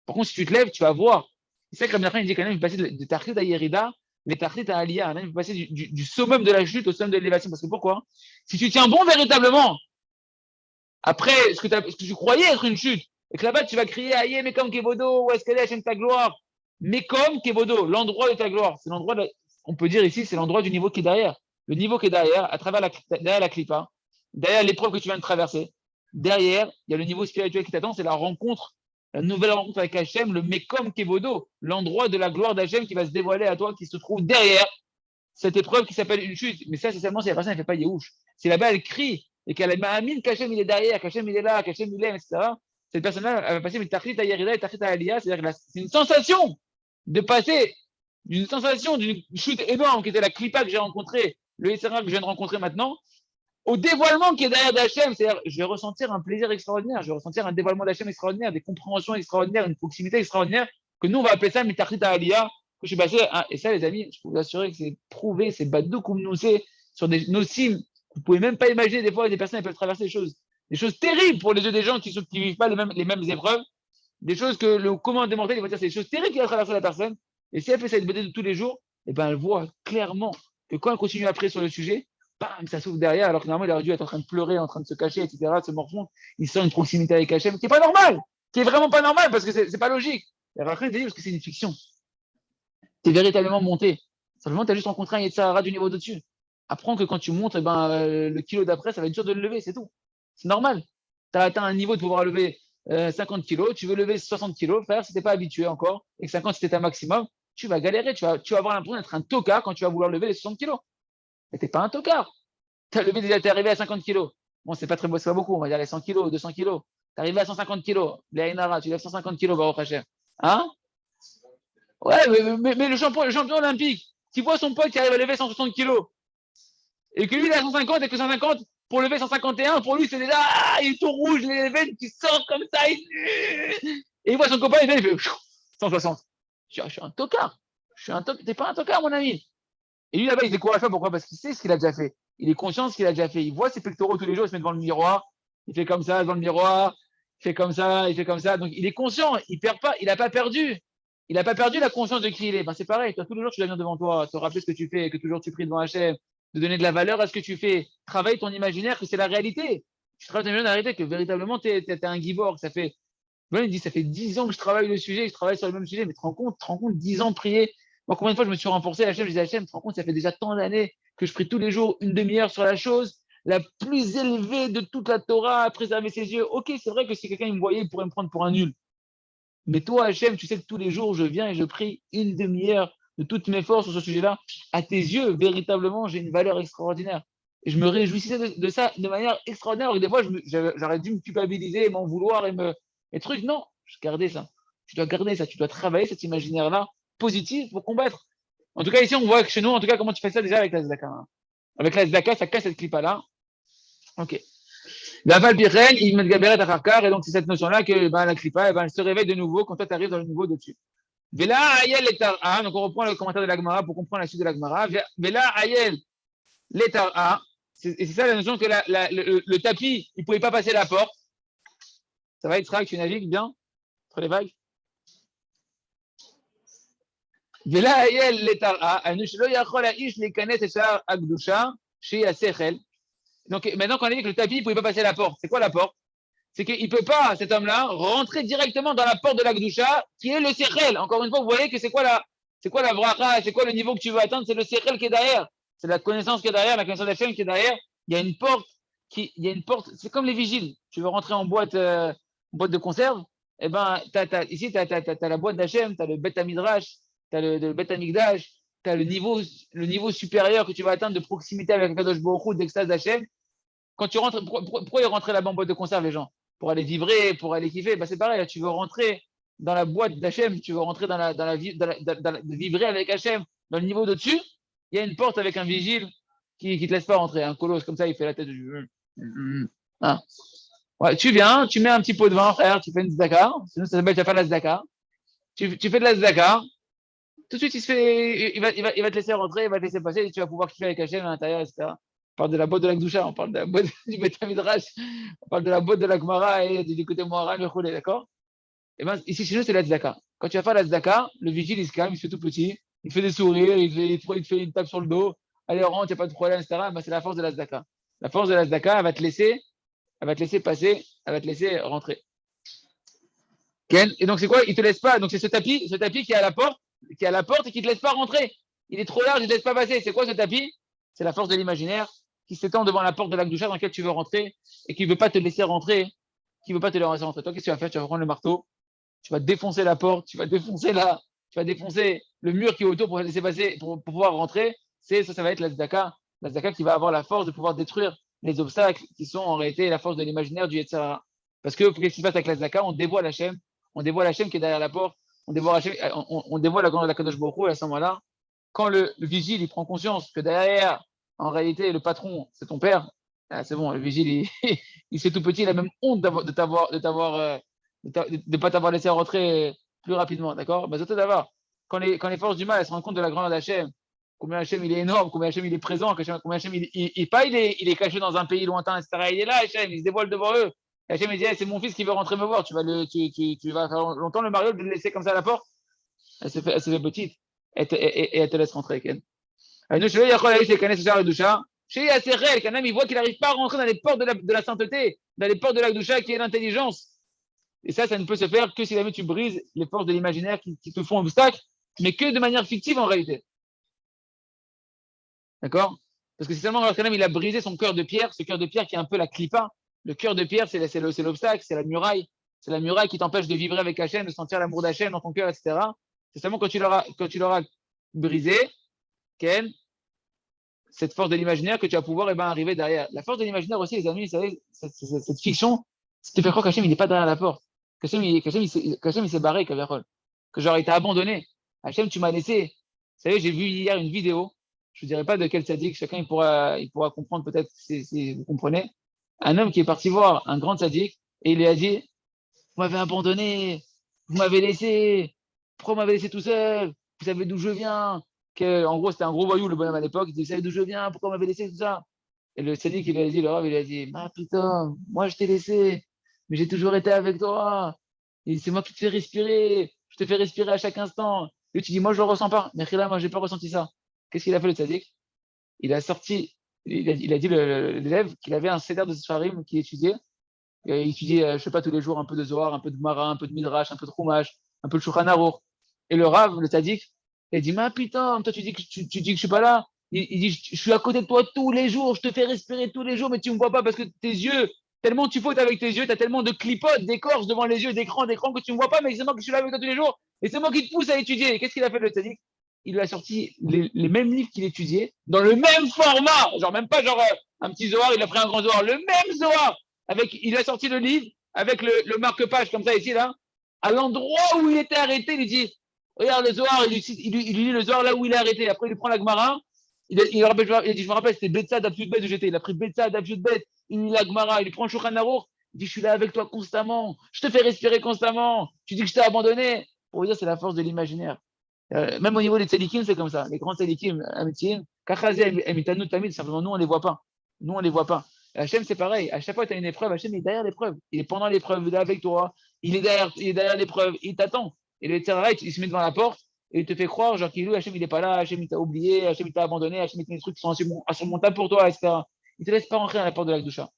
Par contre, si tu te lèves, tu vas voir. C'est ça que Rabbi Nachman dit quand même, il passer de Tachlit à Yerida, les Tachlit à Aliyah. Il faut passer du summum de la chute au summum de l'élévation. Parce que pourquoi? Si tu tiens bon véritablement, après ce que tu croyais être une chute, et que là-bas tu vas crier Aïe, mais comme Kevodo, où est-ce qu'elle est, Hachem, ta gloire? Mais comme Kevodo, l'endroit de ta gloire. C'est l'endroit, on peut dire ici, c'est l'endroit du niveau qui est derrière. Le niveau qui est derrière, à travers derrière la clipa, derrière l'épreuve que tu viens de traverser, derrière, il y a le niveau spirituel qui t'attend, c'est la rencontre, la nouvelle rencontre avec Hachem, le Mekom Kevodo, l'endroit de la gloire d'Hachem qui va se dévoiler à toi, qui se trouve derrière cette épreuve qui s'appelle une chute. Mais ça, c'est seulement si la personne ne fait pas Yehush. Si là-bas, elle crie et qu'elle a mis qu'Hachem il est derrière, qu'Hachem il est là, qu'Hachem il est, etc., cette personne-là, elle va passer mais Tachlit à Yerida et Tachlit à Aliyah, c'est-à-dire que c'est une sensation de passer d'une sensation d'une chute énorme qui était la clipa que j'ai rencontrée, le Yetzirah que je viens de rencontrer maintenant, au dévoilement qui est derrière d'Hachem. C'est-à-dire, je vais ressentir un plaisir extraordinaire, je vais ressentir un dévoilement d'Hachem extraordinaire, des compréhensions extraordinaires, une proximité extraordinaire, que nous, on va appeler ça Mitachlit à Aliyah, que je suis passé. Et ça, les amis, je peux vous assurer que c'est prouvé, c'est badou comme nous c'est sur nos cimes. Vous pouvez même pas imaginer, des fois, des personnes peuvent traverser des choses terribles pour les yeux des gens qui ne vivent pas les mêmes épreuves, des choses que le commun des mortels, il va dire, c'est des choses terribles qui va traverser la personne. Et si elle fait cette BD de tous les jours, eh ben, elle voit clairement que quand elle continue après sur le sujet, bam, ça s'ouvre derrière, alors que normalement, il aurait dû être en train de pleurer, en train de se cacher, etc., de se morfondre. Il sent une proximité avec Hachem qui n'est pas normale, qui est vraiment pas normale, parce que c'est pas logique. Et après, il dit, parce que c'est une fiction. Tu es véritablement monté. Simplement, tu as juste rencontré un Yetzirah du niveau de-dessus. Apprends que quand tu montes, eh ben, le kilo d'après, ça va être dur de le lever, c'est tout. C'est normal. Tu as atteint un niveau de pouvoir lever 50 kilos, tu veux lever 60 kilos, frère, si tu n'es pas habitué encore, et que 50 c'était un maximum, tu vas galérer, tu vas avoir l'impression d'être un tocard quand tu vas vouloir lever les 60 kilos. Mais tu n'es pas un tocard. Tu es arrivé à 50 kilos. Bon, c'est pas beaucoup, on va dire les 100 kilos, 200 kilos. Tu es arrivé à 150 kilos, les Aïnara, tu lèves 150 kilos, Baruch Hashem. Hein? Ouais, mais le champion olympique, tu vois son pote qui arrive à lever 160 kilos, et que lui, il a 150, et que 150, pour lever 151, pour lui, c'est déjà, il est tout rouge, les veines qui sortent comme ça, et il voit son copain, il fait 160. Je suis un tocard. T'es pas un tocard, mon ami. Et lui, là-bas, il se décourage pas. Pourquoi? Parce qu'il sait ce qu'il a déjà fait. Il est conscient de ce qu'il a déjà fait. Il voit ses pectoraux tous les jours, il se met devant le miroir, il fait comme ça devant le miroir, il fait comme ça, il fait comme ça. Donc, il est conscient, il perd pas, il n'a pas perdu. Il n'a pas perdu la conscience de qui il est. Ben, c'est pareil, toi, tous les jours, tu dois venir devant toi, te rappeler ce que tu fais, que toujours tu pries devant Hachem, de donner de la valeur à ce que tu fais. Travaille ton imaginaire, que c'est la réalité. Tu travailles ton imaginaire, la réalité, que véritablement, tu es un giborg. Ça fait, il dit, ça fait 10 ans que je travaille le sujet, que je travaille sur le même sujet, mais tu te rends compte, 10 ans de prier. Moi, combien de fois je me suis renforcé à Hachem, je disais Hachem, tu te rends compte, ça fait déjà tant d'années que je prie tous les jours une demi-heure sur la chose la plus élevée de toute la Torah, à préserver ses yeux. Ok, c'est vrai que si quelqu'un me voyait, il pourrait me prendre pour un nul. Mais toi, Hachem, tu sais que tous les jours, je viens et je prie une demi-heure de toutes mes forces sur ce sujet-là. À tes yeux, véritablement, j'ai une valeur extraordinaire. Et je me réjouissais de ça de manière extraordinaire. Et des fois, j'aurais dû me culpabiliser, m'en vouloir et trucs. Non, je gardais ça. Tu dois garder ça. Tu dois travailler cet imaginaire-là positif pour combattre. En tout cas, ici, on voit que chez nous, en tout cas, comment tu fais ça déjà avec la Zdaka. Hein. Avec la Zdaka, ça casse cette clipa-là. Ok. La Valpiren, il met Gaberet à Farkar, et donc c'est cette notion-là que la clipa, elle se réveille de nouveau quand toi tu arrives dans le niveau de-dessus. Vela Ayel Letara, donc on reprend le commentaire de l'Agmara pour comprendre la suite de l'Agmara. Vela Ayel Letara, et c'est ça la notion que le tapis, il ne pouvait pas passer la porte. Ça va, Yitzhak, tu navigues bien entre les vagues? Vela Ayel Letara, Anushlo Yachol Aish Lekanet Eshar Agdusha, chez Asechel. Donc maintenant, quand on a dit que le tapis ne pouvait pas passer la porte, c'est quoi la porte? C'est qu'il ne peut pas, cet homme-là, rentrer directement dans la porte de la Gdusha, qui est le Sechel. Encore une fois, vous voyez que c'est quoi C'est quoi la bracha? C'est quoi le niveau que tu veux atteindre? C'est le sechel qui est derrière. C'est la connaissance qui est derrière, la connaissance d'Hachem qui est derrière. Il y a une porte il y a une porte. C'est comme les vigiles. Tu veux rentrer en boîte de conserve. Eh ben, ici, tu as la boîte d'Hachem, tu as le Bet Midrash, tu as le Bet Amigdash, tu as le niveau supérieur que tu vas atteindre de proximité avec Kadosh Baruch Hu, d'extase d'Hachem. Quand tu rentres, pourquoi ils rentrent là-bas en boîte de conserve, les gens? Pour aller vivrer, pour aller kiffer. Bah, c'est pareil, là, tu veux rentrer dans la boîte d'Hachem, tu veux rentrer de vivrer avec Hachem, dans le niveau de-dessus, il y a une porte avec un vigile qui ne te laisse pas rentrer. Un colosse, comme ça, il fait la tête. Ah. Ouais, tu viens, tu mets un petit pot de vin, frère, tu fais une tzedaka, sinon ça s'appelle tu vas faire la tzedaka. Tu fais de la tzedaka, tout de suite il va te laisser rentrer, il va te laisser passer, et tu vas pouvoir kiffer avec Hachem à l'intérieur, etc. On parle de la boîte de la Gdoucha, on parle de la boîte du Beth Midrash, on parle de la boîte de la Gemara et du côté Moharan, le Khoulé, d'accord? Et ben, ici chez nous, c'est la tzedaka. Quand tu vas faire la tzedaka, le vigile, il se calme, il se fait tout petit, il fait des sourires, il te fait une tape sur le dos, allez, rentre, il n'y a pas de problème, etc. Ben, c'est la force de la tzedaka. La force de la tzedaka, elle va te laisser passer, elle va te laisser rentrer. Ken, et donc c'est quoi? Il te laisse pas. Donc c'est ce tapis qui est à la porte, et qui te laisse pas rentrer. Il est trop large, il te laisse pas passer. C'est quoi ce tapis? C'est la force de l'imaginaire qui s'étend devant la porte de l'Akdoucha dans laquelle tu veux rentrer et qui veut pas te laisser rentrer, qui veut pas te laisser rentrer. Toi, qu'est-ce que tu vas faire? Tu vas prendre le marteau, tu vas défoncer la porte, tu vas défoncer le mur qui est autour pour laisser passer, pour pouvoir rentrer. Ça va être la tzedaka qui va avoir la force de pouvoir détruire les obstacles qui sont en réalité la force de l'imaginaire du Yetzer Hara. Parce que qu'est-ce qui se passe avec la tzedaka? On dévoile Hachem qui est derrière la porte, on dévoile la Kadosh Baruch Hu, et à ce moment-là, quand le vigile il prend conscience que derrière, en réalité, le patron, c'est ton père, c'est bon, le vigile, il c'est tout petit, il a même honte de ne pas t'avoir laissé rentrer plus rapidement, d'accord? Bah, d'avoir. Quand les forces du mal elles se rendent compte de la grandeur d'Hachem, combien Hachem il est énorme, combien Hachem il est présent, combien Hachem il est caché dans un pays lointain, etc. Il est là, Hachem, il se dévoile devant eux. Hachem il dit, hey, c'est mon fils qui veut rentrer me voir, tu vas faire longtemps le Mario de le laisser comme ça à la porte. Elle se fait petite et elle te laisse rentrer, Ken. Nous, je vais dire quoi, c'est Kanes Shar Doucha. Chez Yaserel, Kanam, il voit qu'il n'arrive pas à rentrer dans les portes de la sainteté, dans les portes de la Doucha qui est l'intelligence. Et ça ne peut se faire que si jamais tu brises les forces de l'imaginaire qui te font obstacle, mais que de manière fictive en réalité. D'accord? Parce que c'est seulement quand il a brisé son cœur de pierre, ce cœur de pierre qui est un peu la clipa. Le cœur de pierre, c'est l'obstacle, c'est la muraille. C'est la muraille qui t'empêche de vivre avec Hachem, de sentir l'amour d'Hachem dans ton cœur, etc. C'est seulement quand tu l'auras brisé, Ken, cette force de l'imaginaire que tu vas pouvoir arriver derrière. La force de l'imaginaire aussi, les amis, vous savez, cette fiction, ça te fait croire qu'Hachem, il n'est pas derrière la porte. Qu'Hachem, il s'est barré, Kaverol. Que genre, il t'a abandonné. Hachem, tu m'as laissé. Vous savez, j'ai vu hier une vidéo, je ne dirais pas de quel sadique, chacun il pourra comprendre peut-être si vous comprenez. Un homme qui est parti voir un grand sadique et il lui a dit, vous m'avez abandonné, vous m'avez laissé, pourquoi vous m'avez laissé tout seul? Vous savez d'où je viens? En gros, c'était un gros voyou, le bonhomme à l'époque. Il dit, vous savez d'où je viens? Pourquoi vous m'avez laissé tout ça? Et le sadique, il lui a dit, le Rav, il lui a dit, ah putain, moi je t'ai laissé, mais j'ai toujours été avec toi. Et c'est moi qui te fais respirer. Je te fais respirer à chaque instant. Et tu dis, moi je le ressens pas. Mais là, moi j'ai pas ressenti ça. Qu'est-ce qu'il a fait le sadique? Il a sorti, il a dit l'élève qu'il avait un seder de Sfarim qu'il étudiait. Il étudiait, je sais pas, tous les jours un peu de Zohar, un peu de Mara, un peu de Midrash, un peu de Chumash, un peu de Shulchan Aruch. Et le Rav, le sadique, il dit, mais putain, toi tu dis que je suis pas là. Il dit, je suis à côté de toi tous les jours, je te fais respirer tous les jours, mais tu me vois pas parce que tes yeux, tellement tu fautes avec tes yeux, tu as tellement de clipotes, d'écorces devant les yeux, d'écran que tu me vois pas, mais c'est moi qui suis là avec toi tous les jours. Et c'est moi qui te pousse à étudier. Et qu'est-ce qu'il a fait le sadique? Il lui a sorti les mêmes livres qu'il étudiait, dans le même format, genre même pas genre un petit Zohar, il a pris un grand Zohar, le même Zohar, il a sorti le livre avec le marque-page comme ça ici, là, à l'endroit où il était arrêté, il lui dit, regarde le Zohar, il lui lit le Zohar là où il est arrêté, après il lui prend la Gemara, il dit, je me rappelle, c'était Betsa d'Abjud Bet où j'étais, il a pris Betsa d'Abjud Bet, il lit la Gemara, il lui prend le Shulchan Aruch, il dit, je suis là avec toi constamment, je te fais respirer constamment, tu dis que je t'ai abandonné. Pour vous dire, c'est la force de l'imaginaire. Même au niveau des tzadikim, c'est comme ça. Les grands tzadikim, Amitim, Kachazé, Emitanu, Tamid, simplement, nous, on ne les voit pas. Nous, on ne les voit pas. Hachem, c'est pareil. À chaque fois que tu as une épreuve, Hachem est derrière l'épreuve. Il est pendant l'épreuve, il est avec toi. Il est derrière l'épreuve. Il t'attend. Et le Tzaraï, il se met devant la porte et il te fait croire, genre, qu'il Hachem, il n'est pas là. Hachem, il t'a oublié. Hachem, il t'a abandonné. Hachem, il te met des trucs qui sont insurmontables pour toi, etc. Il ne te laisse pas rentrer dans la porte de la Gdoucha.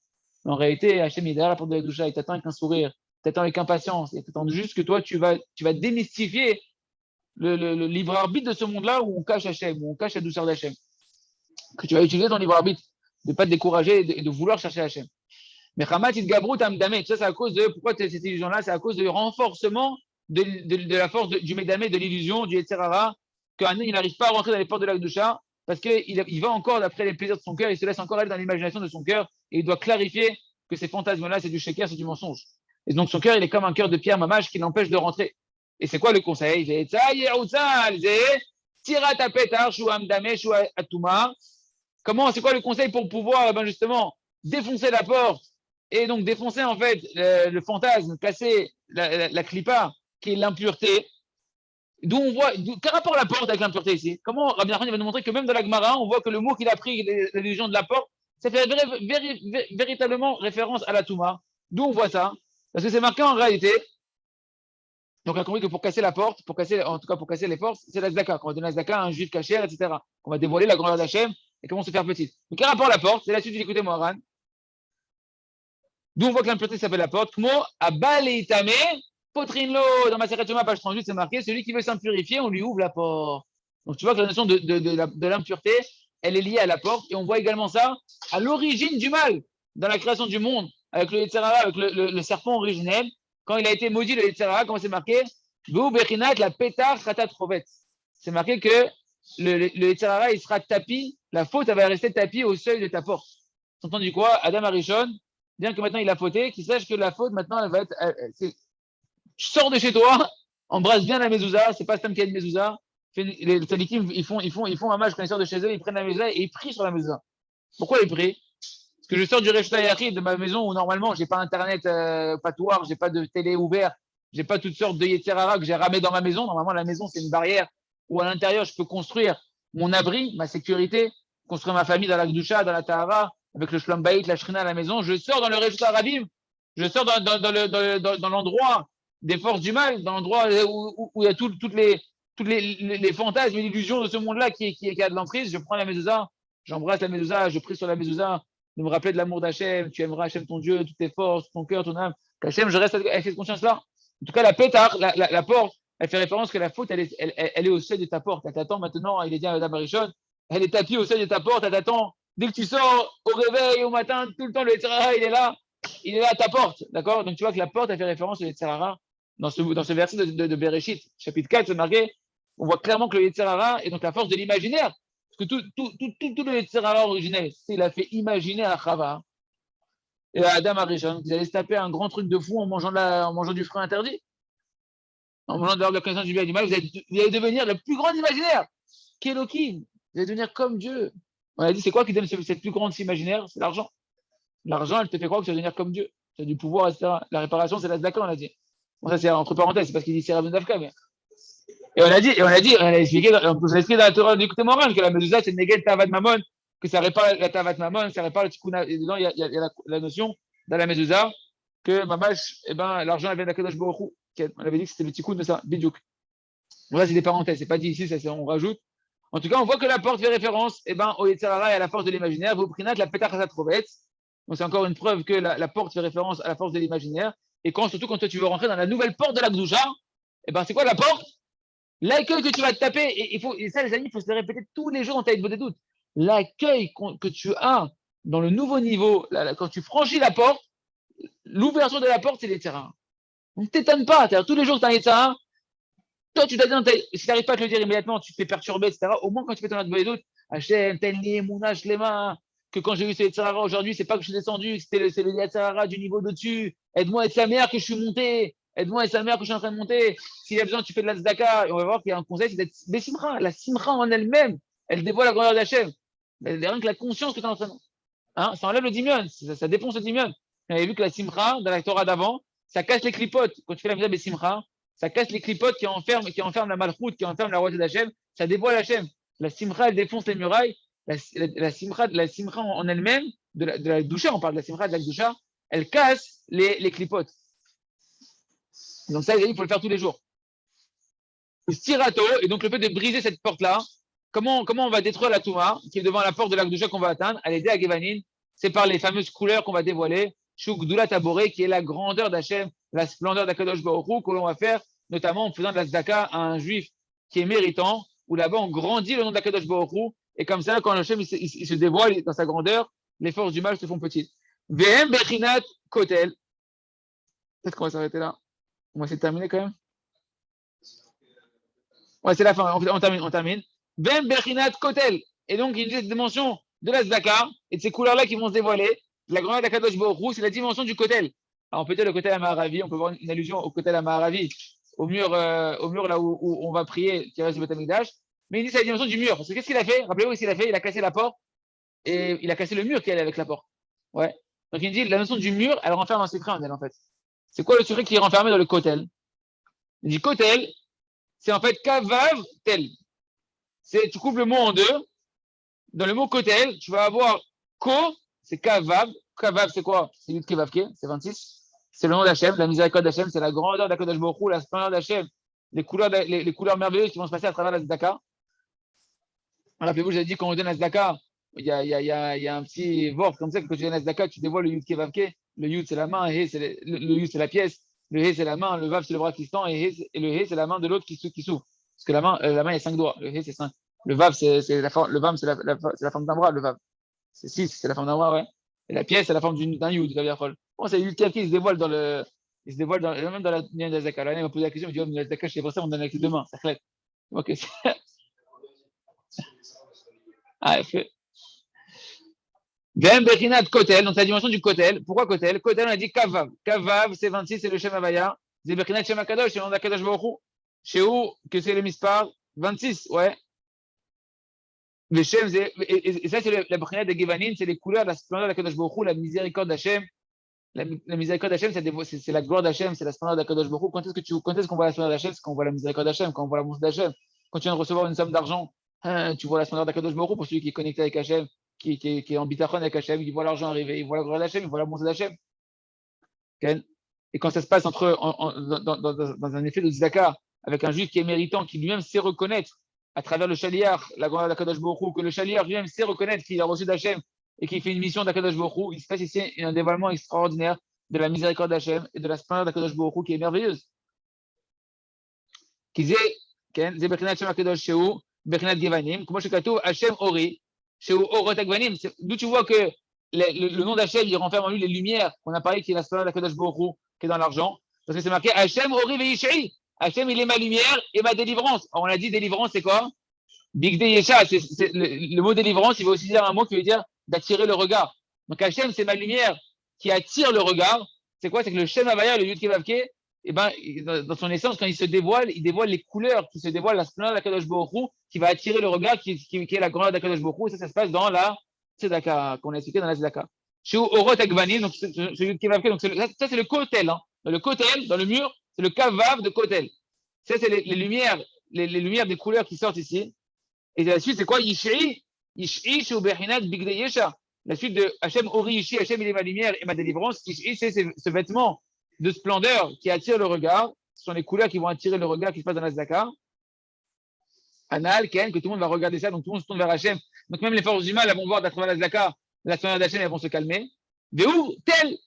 Mais en réalité, Hachem, il est derrière la porte de la Gdoucha. Il t'attend avec un sourire. Il t'attend avec impatience. Il t'attend juste que toi, tu vas démystifier le libre arbitre de ce monde-là où on cache Hachem, où on cache la douceur d'Hachem. Que tu vas utiliser ton libre arbitre, de ne pas te décourager et de vouloir chercher Hachem. Mais Hamat Gabrut Amdame, ça c'est à cause de, pourquoi cette illusion-là? C'est à cause du renforcement de la force du Médamé, de l'illusion, du Yetzerara, qu'un il n'arrive pas à rentrer dans les portes de l'Akdoucha, parce qu'il va encore d'après les plaisirs de son cœur, il se laisse encore aller dans l'imagination de son cœur, et il doit clarifier que ces fantasmes-là, c'est du sheker, c'est du mensonge. Et donc son cœur, il est comme un cœur de pierre mamage qui l'empêche de rentrer. Et c'est quoi le conseil? Comment, c'est quoi le conseil pour pouvoir, justement, défoncer la porte et donc défoncer en fait le fantasme, casser la clipa qui est l'impureté, d'où on voit, quel rapport la porte avec l'impureté ici? Comment Rabbi Nachman va nous montrer que même dans la Gemara, on voit que le mot qu'il a pris, l'illusion de la porte, ça fait véritablement référence à la Touma. D'où on voit ça? Parce que c'est marqué en réalité. Donc on a compris que pour casser la porte, en tout cas pour casser les portes, c'est la Zdaka. Quand on donne la Zdaka à un juif cachère, etc. On va dévoiler la grandeur d'Hachem et comment se faire petite. Donc quel rapport la porte? C'est la suite d'écouter Moharan. D'où on voit que l'impureté s'appelle la porte. Kmo abaleitame potrinlo. Dans ma Seretuma, page 38, c'est marqué, celui qui veut s'impurifier, on lui ouvre la porte. Donc tu vois que la notion de l'impureté, elle est liée à la porte. Et on voit également ça à l'origine du mal dans la création du monde, avec le Yetzirah, avec le serpent originel. Quand il a été maudit, le Yetzirah, comment c'est marqué? La pétar khatat rovet. C'est marqué que le Yetzirah, il sera tapis, la faute, elle va rester tapie au seuil de ta porte. Entendu quoi? Adam Arishon, bien que maintenant il a fauté, qu'il sache que la faute, maintenant, elle va être. Tu sors de chez toi, embrasse bien la mezouza, c'est pas Stam qui a une mezouza. Les tzadikim, ils font un match quand ils sortent de chez eux, ils prennent la mezouza et ils prient sur la mezouza. Pourquoi ils prient? Parce que je sors du Reshta Yachid de ma maison où normalement j'ai pas internet patouard, j'ai pas de télé ouvert, j'ai pas toutes sortes de Yetzirara que j'ai ramé dans ma maison. Normalement, la maison, c'est une barrière où à l'intérieur, je peux construire mon abri, ma sécurité, construire ma famille dans la Gdusha, dans la Tahara, avec le Shlom Bayit, la Shrina à la maison. Je sors dans le Reshta Rabim, je sors dans l'endroit des forces du mal, dans l'endroit où il y a toutes les fantasmes et l'illusion de ce monde-là qui a de l'emprise. Je prends la mezouza, j'embrasse la mezouza, je prie sur la mezouza, de me rappeler de l'amour d'Hachem, tu aimeras Hachem ton Dieu, toutes tes forces, ton cœur, ton âme, qu'Hachem, je reste avec cette conscience-là. En tout cas, la pétard, la porte, elle fait référence que la faute, elle est au seuil de ta porte. Elle t'attend maintenant, il est dit à Madame Marichon, elle est tapie au seuil de ta porte, elle t'attend. Dès que tu sors au réveil, au matin, tout le temps, le Yetzirara, il est là à ta porte. D'accord? Donc tu vois que la porte, elle fait référence au Yetzirara dans ce verset de Bereshit, chapitre 4, c'est marqué, on voit clairement que le Yetzirara est donc la force de l'imaginaire. Parce que tout le Yetzirara originel, il a fait imaginer à Chava et à Adam Arishon qu'ils allaient se taper un grand truc de fou en mangeant du fruit interdit, en mangeant de la connaissance du bien et du mal. Vous allez devenir le plus grand imaginaire. Kélokim, vous allez devenir comme Dieu. On a dit, c'est quoi qui donne cette plus grande imaginaire? C'est l'argent. L'argent, elle te fait croire que tu vas devenir comme Dieu. Tu as du pouvoir, etc. La réparation, c'est la Zdaka, on a dit. Bon, ça, c'est entre parenthèses, c'est parce qu'il dit c'est Rabbi Dafka, mais. Et on a expliqué dans la Torah d'écouter Moran que la mezouza, c'est Neged Tavat Mamon, que ça répare la Tavat Mamon, ça répare le Tikkun. Et dedans, il y a la notion dans la mezouza que Mamash, l'argent, elle vient d'Akadosh Baruch Hu. On avait dit que c'était le Tikkun de ça, Bidjouk. Voilà, c'est des parenthèses, c'est pas dit ici, on rajoute. En tout cas, on voit que la porte fait référence au Yetzirara et à la force de l'imaginaire. Vous prenez la Petach Hasatrovet. Donc, c'est encore une preuve que la porte fait référence à la force de l'imaginaire. Et surtout quand toi, tu veux rentrer dans la nouvelle porte de la Gdoucha, c'est quoi la porte? L'accueil que tu vas te taper, et ça, les amis, il faut se le répéter tous les jours dans ta vie des doutes. L'accueil que tu as dans le nouveau niveau, quand tu franchis la porte, l'ouverture de la porte, c'est les terrains. Donc, ne t'étonne pas. Tous les jours que tu as un Yetzirara, toi, tu t'attends, si tu n'arrives pas à te le dire immédiatement, tu te fais perturber, etc. Au moins, quand tu fais ton des doutes, Hachem, Tenli, Mounach, Lema, que quand j'ai eu ce Yetzirara aujourd'hui, c'est pas que je suis descendu, c'est le Yetzirara du niveau dessus. Aide-moi à être sa mère que je suis monté. Aide-moi à être sa mère que je suis en train de monter. S'il y a besoin, tu fais de la tzedaka. Et on va voir qu'il y a un conseil, c'est d'être des simcha. La simcha en elle-même, elle dévoile la grandeur d'Hachem. Rien que la conscience que tu es en train de. Ça enlève le dimion, ça défonce le dimion. On avait vu que la simcha, dans la Torah d'avant, ça casse les clipotes. Quand tu fais la misère des simcha, ça casse les clipotes qui enferment la malchoute, qui enferment la royauté d'Hachem. Ça dévoile Hachem. La simcha, elle défonce les murailles. La simcha en elle-même, de la doucha, on parle de la simcha, de la doucha, elle casse les clipotes. Donc ça, il faut le faire tous les jours. Stirato, et donc le fait de briser cette porte-là, comment on va détruire la Touma, qui est devant la porte de l'Akdoucha qu'on va atteindre, à l'aider à Gevanin, c'est par les fameuses couleurs qu'on va dévoiler, Shukdula Taboré, qui est la grandeur d'Hachem, la splendeur d'Akadosh Baruch Hu, que l'on va faire, notamment en faisant de la Zdaka à un juif qui est méritant, où là-bas on grandit le nom d'Akadosh Baruch Hu, et comme ça, quand Hachem il se dévoile dans sa grandeur, les forces du mal se font petites. VM Bechinat Kotel. Peut-être qu'on va s'arrêter là. On va essayer de terminer quand même. Ouais, c'est la fin. On termine. VM Bechinat Kotel. Et donc, il y a une dimension de la Zdaka et de ces couleurs-là qui vont se dévoiler. La grandeur d'Akadosh Baruch Hu, c'est la dimension du Kotel. Alors, on peut dire le Kotel Amaharavi, on peut voir une allusion au Kotel Amaharavi, au mur là où on va prier, qui reste du Beth Amikdash. Mais il dit c'est la dimension du mur. Parce que qu'est-ce qu'il a fait? Rappelez-vous ce qu'il a fait. Il a cassé la porte et il a cassé le mur qui est avec la porte. Ouais. Donc il dit la notion du mur, elle renferme un secret en elle, en fait. C'est quoi le secret qui est renfermé dans le Kotel? Il dit Kotel, c'est en fait Kavav tel. Tu coupes le mot en deux. Dans le mot Kotel, tu vas avoir Ko, c'est Kavav. Kavav, c'est quoi? C'est Yud Kevavke, c'est 26. C'est le nom d'Hachem, la miséricorde d'Hachem, c'est la grandeur d'Akadosh Baruch Hu, la splendeur d'Hachem, les couleurs merveilleuses qui vont se passer à travers la Zdaka. Rappelez-vous, j'ai dit quand on donne la Zdaka, il y a un petit vort comme ça que quand tu donnes la Zdaka, tu dévoiles le Yud Kevavke. Le Yud, c'est la main, le Yud, c'est la pièce, le He, c'est la main, le Vav, c'est le bras qui se tend, et le He, c'est la main de l'autre qui s'ouvre. Parce que la main, il y a 5 doigts, le He, c'est 5. Le Vav, c'est la forme d'un bras, le Vav. C'est 6, c'est la forme d'un bras, ouais. Et la pièce, c'est la forme d'un Yud, ça veut dire folle. Bon, c'est Yud Kevavke, il se dévoile même dans la ligne de la Zdaka. Là, il m'a posé la question, il me dit, la Zdaka, je sais pas ça, on donne avec les deux mains, ça claque. Ok, ah, fait. Vem Bechinat Kotel, donc c'est la dimension du Kotel. Pourquoi Kotel? Kotel, on a dit Kavav. Kavav, c'est 26, c'est le Shem Havaya. C'est Bechinat Shem Akadosh, c'est le nom d'Akadosh Baruch Hu. Chez où, que c'est le Mispar? 26, ouais. Le Shem, et ça, c'est la Bechinat de Gevanim, c'est les couleurs, la splendeur d'Akadosh Baruch Hu, la miséricorde d'Hachem. La miséricorde d'Hachem, c'est la gloire d'Hachem, c'est la splendeur d'Akadosh Baruch Hu. Quand est-ce qu'on voit la splendeur d'Hachem? C'est quand on voit la miséricorde d'Hachem, quand on voit la bonté d'Hachem. Quand tu viens de recevoir une somme d'argent, tu vois la splendeur d'Akadosh Baruch Hu pour celui qui est connecté avec Hachem. Qui est en bitachon avec Hachem, il voit l'argent arriver, il voit la gloire d'Hachem, il voit la bonté d'Hachem. Et quand ça se passe dans un effet de tzedaka, avec un juif qui est méritant, qui lui-même sait reconnaître à travers le chaliar, la grandeur d'Akadosh Baruch Hu, que le chaliar lui-même sait reconnaître qu'il a reçu d'Hachem et qu'il fait une mission d'Akadosh Baruch Hu, il se passe ici un dévoilement extraordinaire de la miséricorde d'Hachem et de la splendeur d'Akadosh Baruch Hu qui est merveilleuse. Qui disait, Bechinat Shem Akadosh Shehu, Bechinat Gevanim, comment je katouf Hachem Ori, Shehu Orot Agvanim, d'où tu vois que le nom d'Hachem, il renferme en lui les lumières qu'on a parlé qui est la splendeur d'Akadosh Baruch Hu, qui est dans l'argent. Parce que c'est marqué Hachem Ori Veishai. Hachem, il est ma lumière et ma délivrance. Alors, on a dit délivrance, c'est quoi? Bigde Yesha, le mot délivrance, il veut aussi dire un mot qui veut dire d'attirer le regard. Donc Hachem, c'est ma lumière qui attire le regard. C'est quoi? C'est que le Shem Havaya, le Yud Kevavke, eh ben, dans son essence, quand il dévoile les couleurs, qui se dévoilent la splendeur d'Akadosh Baruch Hu, qui va attirer le regard, qui est la grandeur d'Akadosh Baruch Hu. Ça se passe dans la Tzedaka, qu'on a expliqué dans la Tzedaka. Chez Orot Agvanim, donc c'est Yud Kevavke, donc ça c'est le Kotel. Hein. Dans le Kotel, dans le mur, c'est le Kavav de Kotel. Ça, c'est les lumières, les lumières des couleurs qui sortent ici. Et la suite, c'est quoi? Yish'i, Sheu Bechinat Bigde Yesha. La suite de Hachem Ori Yish'i, Hachem il est ma lumière et ma délivrance. Yish'i, c'est ce vêtement de splendeur qui attire le regard. Ce sont les couleurs qui vont attirer le regard qui se passe dans la Zdaka. Anal, Ken, que tout le monde va regarder ça, donc tout le monde se tourne vers Hachem. Donc même les forces du mal, elles vont voir à travers la Zdaka, la splendeur d'Hachem, elles vont se calmer. Vehu, tel.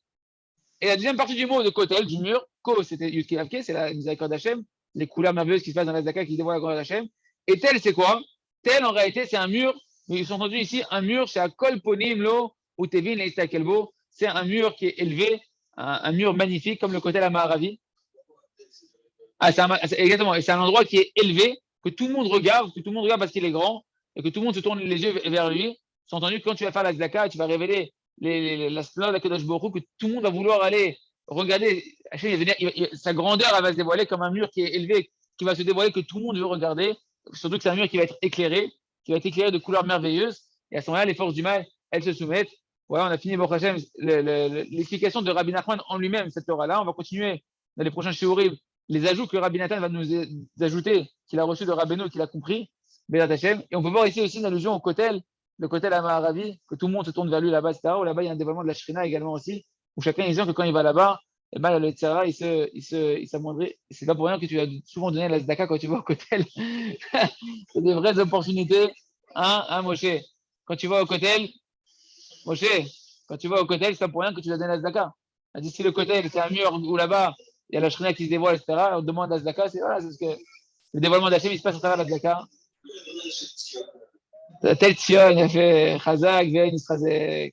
Et la deuxième partie du mot de Kotel, du mur, Ko, c'était Yud Kevavke, c'est la miséricorde d'Hachem, les couleurs merveilleuses qui se passent dans la Zdaka qui dévoilent la gloire d'Hachem. Et tel, c'est quoi? Tel, en réalité, c'est un mur, mais ils sont entendus ici, un mur, c'est à Kol Ponim Lo, ou Tevin, et Kelbo, c'est un mur qui est élevé, un mur magnifique, comme le Kotel Amaharavi. Exactement, et c'est un endroit qui est élevé, que tout le monde regarde parce qu'il est grand, et que tout le monde se tourne les yeux vers lui. C'est entendu que quand tu vas faire la Zdaka, tu vas révéler la splendeur d'Akadosh Baruch Hu, que tout le monde va vouloir aller regarder. Sa grandeur, elle va se dévoiler comme un mur qui est élevé, qui va se dévoiler, que tout le monde veut regarder. Surtout que c'est un mur qui va être éclairé de couleurs merveilleuses. Et à ce moment-là, les forces du mal, elles se soumettent. Voilà, on a fini l'explication de Rabbi Nachman en lui-même, cette Torah-là. On va continuer dans les prochains shiurim les ajouts que Rabbi Nathan va nous ajouter, qu'il a reçu de Rabbeinu, qu'il a compris, Bélat Hashem. Et on peut voir ici aussi une allusion au Kotel, le Kotel Amaharavi, que tout le monde se tourne vers lui là-bas, etc. Où là-bas, il y a un dévoilement de la Shrina également aussi, où chacun est que quand il va là-bas, eh ben, le Tzara, il s'amoindrit. C'est pas pour rien que tu as souvent donné la Zdaka quand tu vas au Kotel. C'est des vraies opportunités, hein, Moshe. Quand tu vas au Kotel, Moshe, quand tu vas au Kotel, c'est pas pour rien que tu as donné la Zdaka. Si le Kotel, c'est un mur où là-bas, il y a la Shrina qui se dévoile, etc. On demande la Zdaka, c'est ce que Le dévoilement d'Hachem, il se passe à travers la tzedaka. Tel Tzion, il a fait Chazak, Ven, Israzek.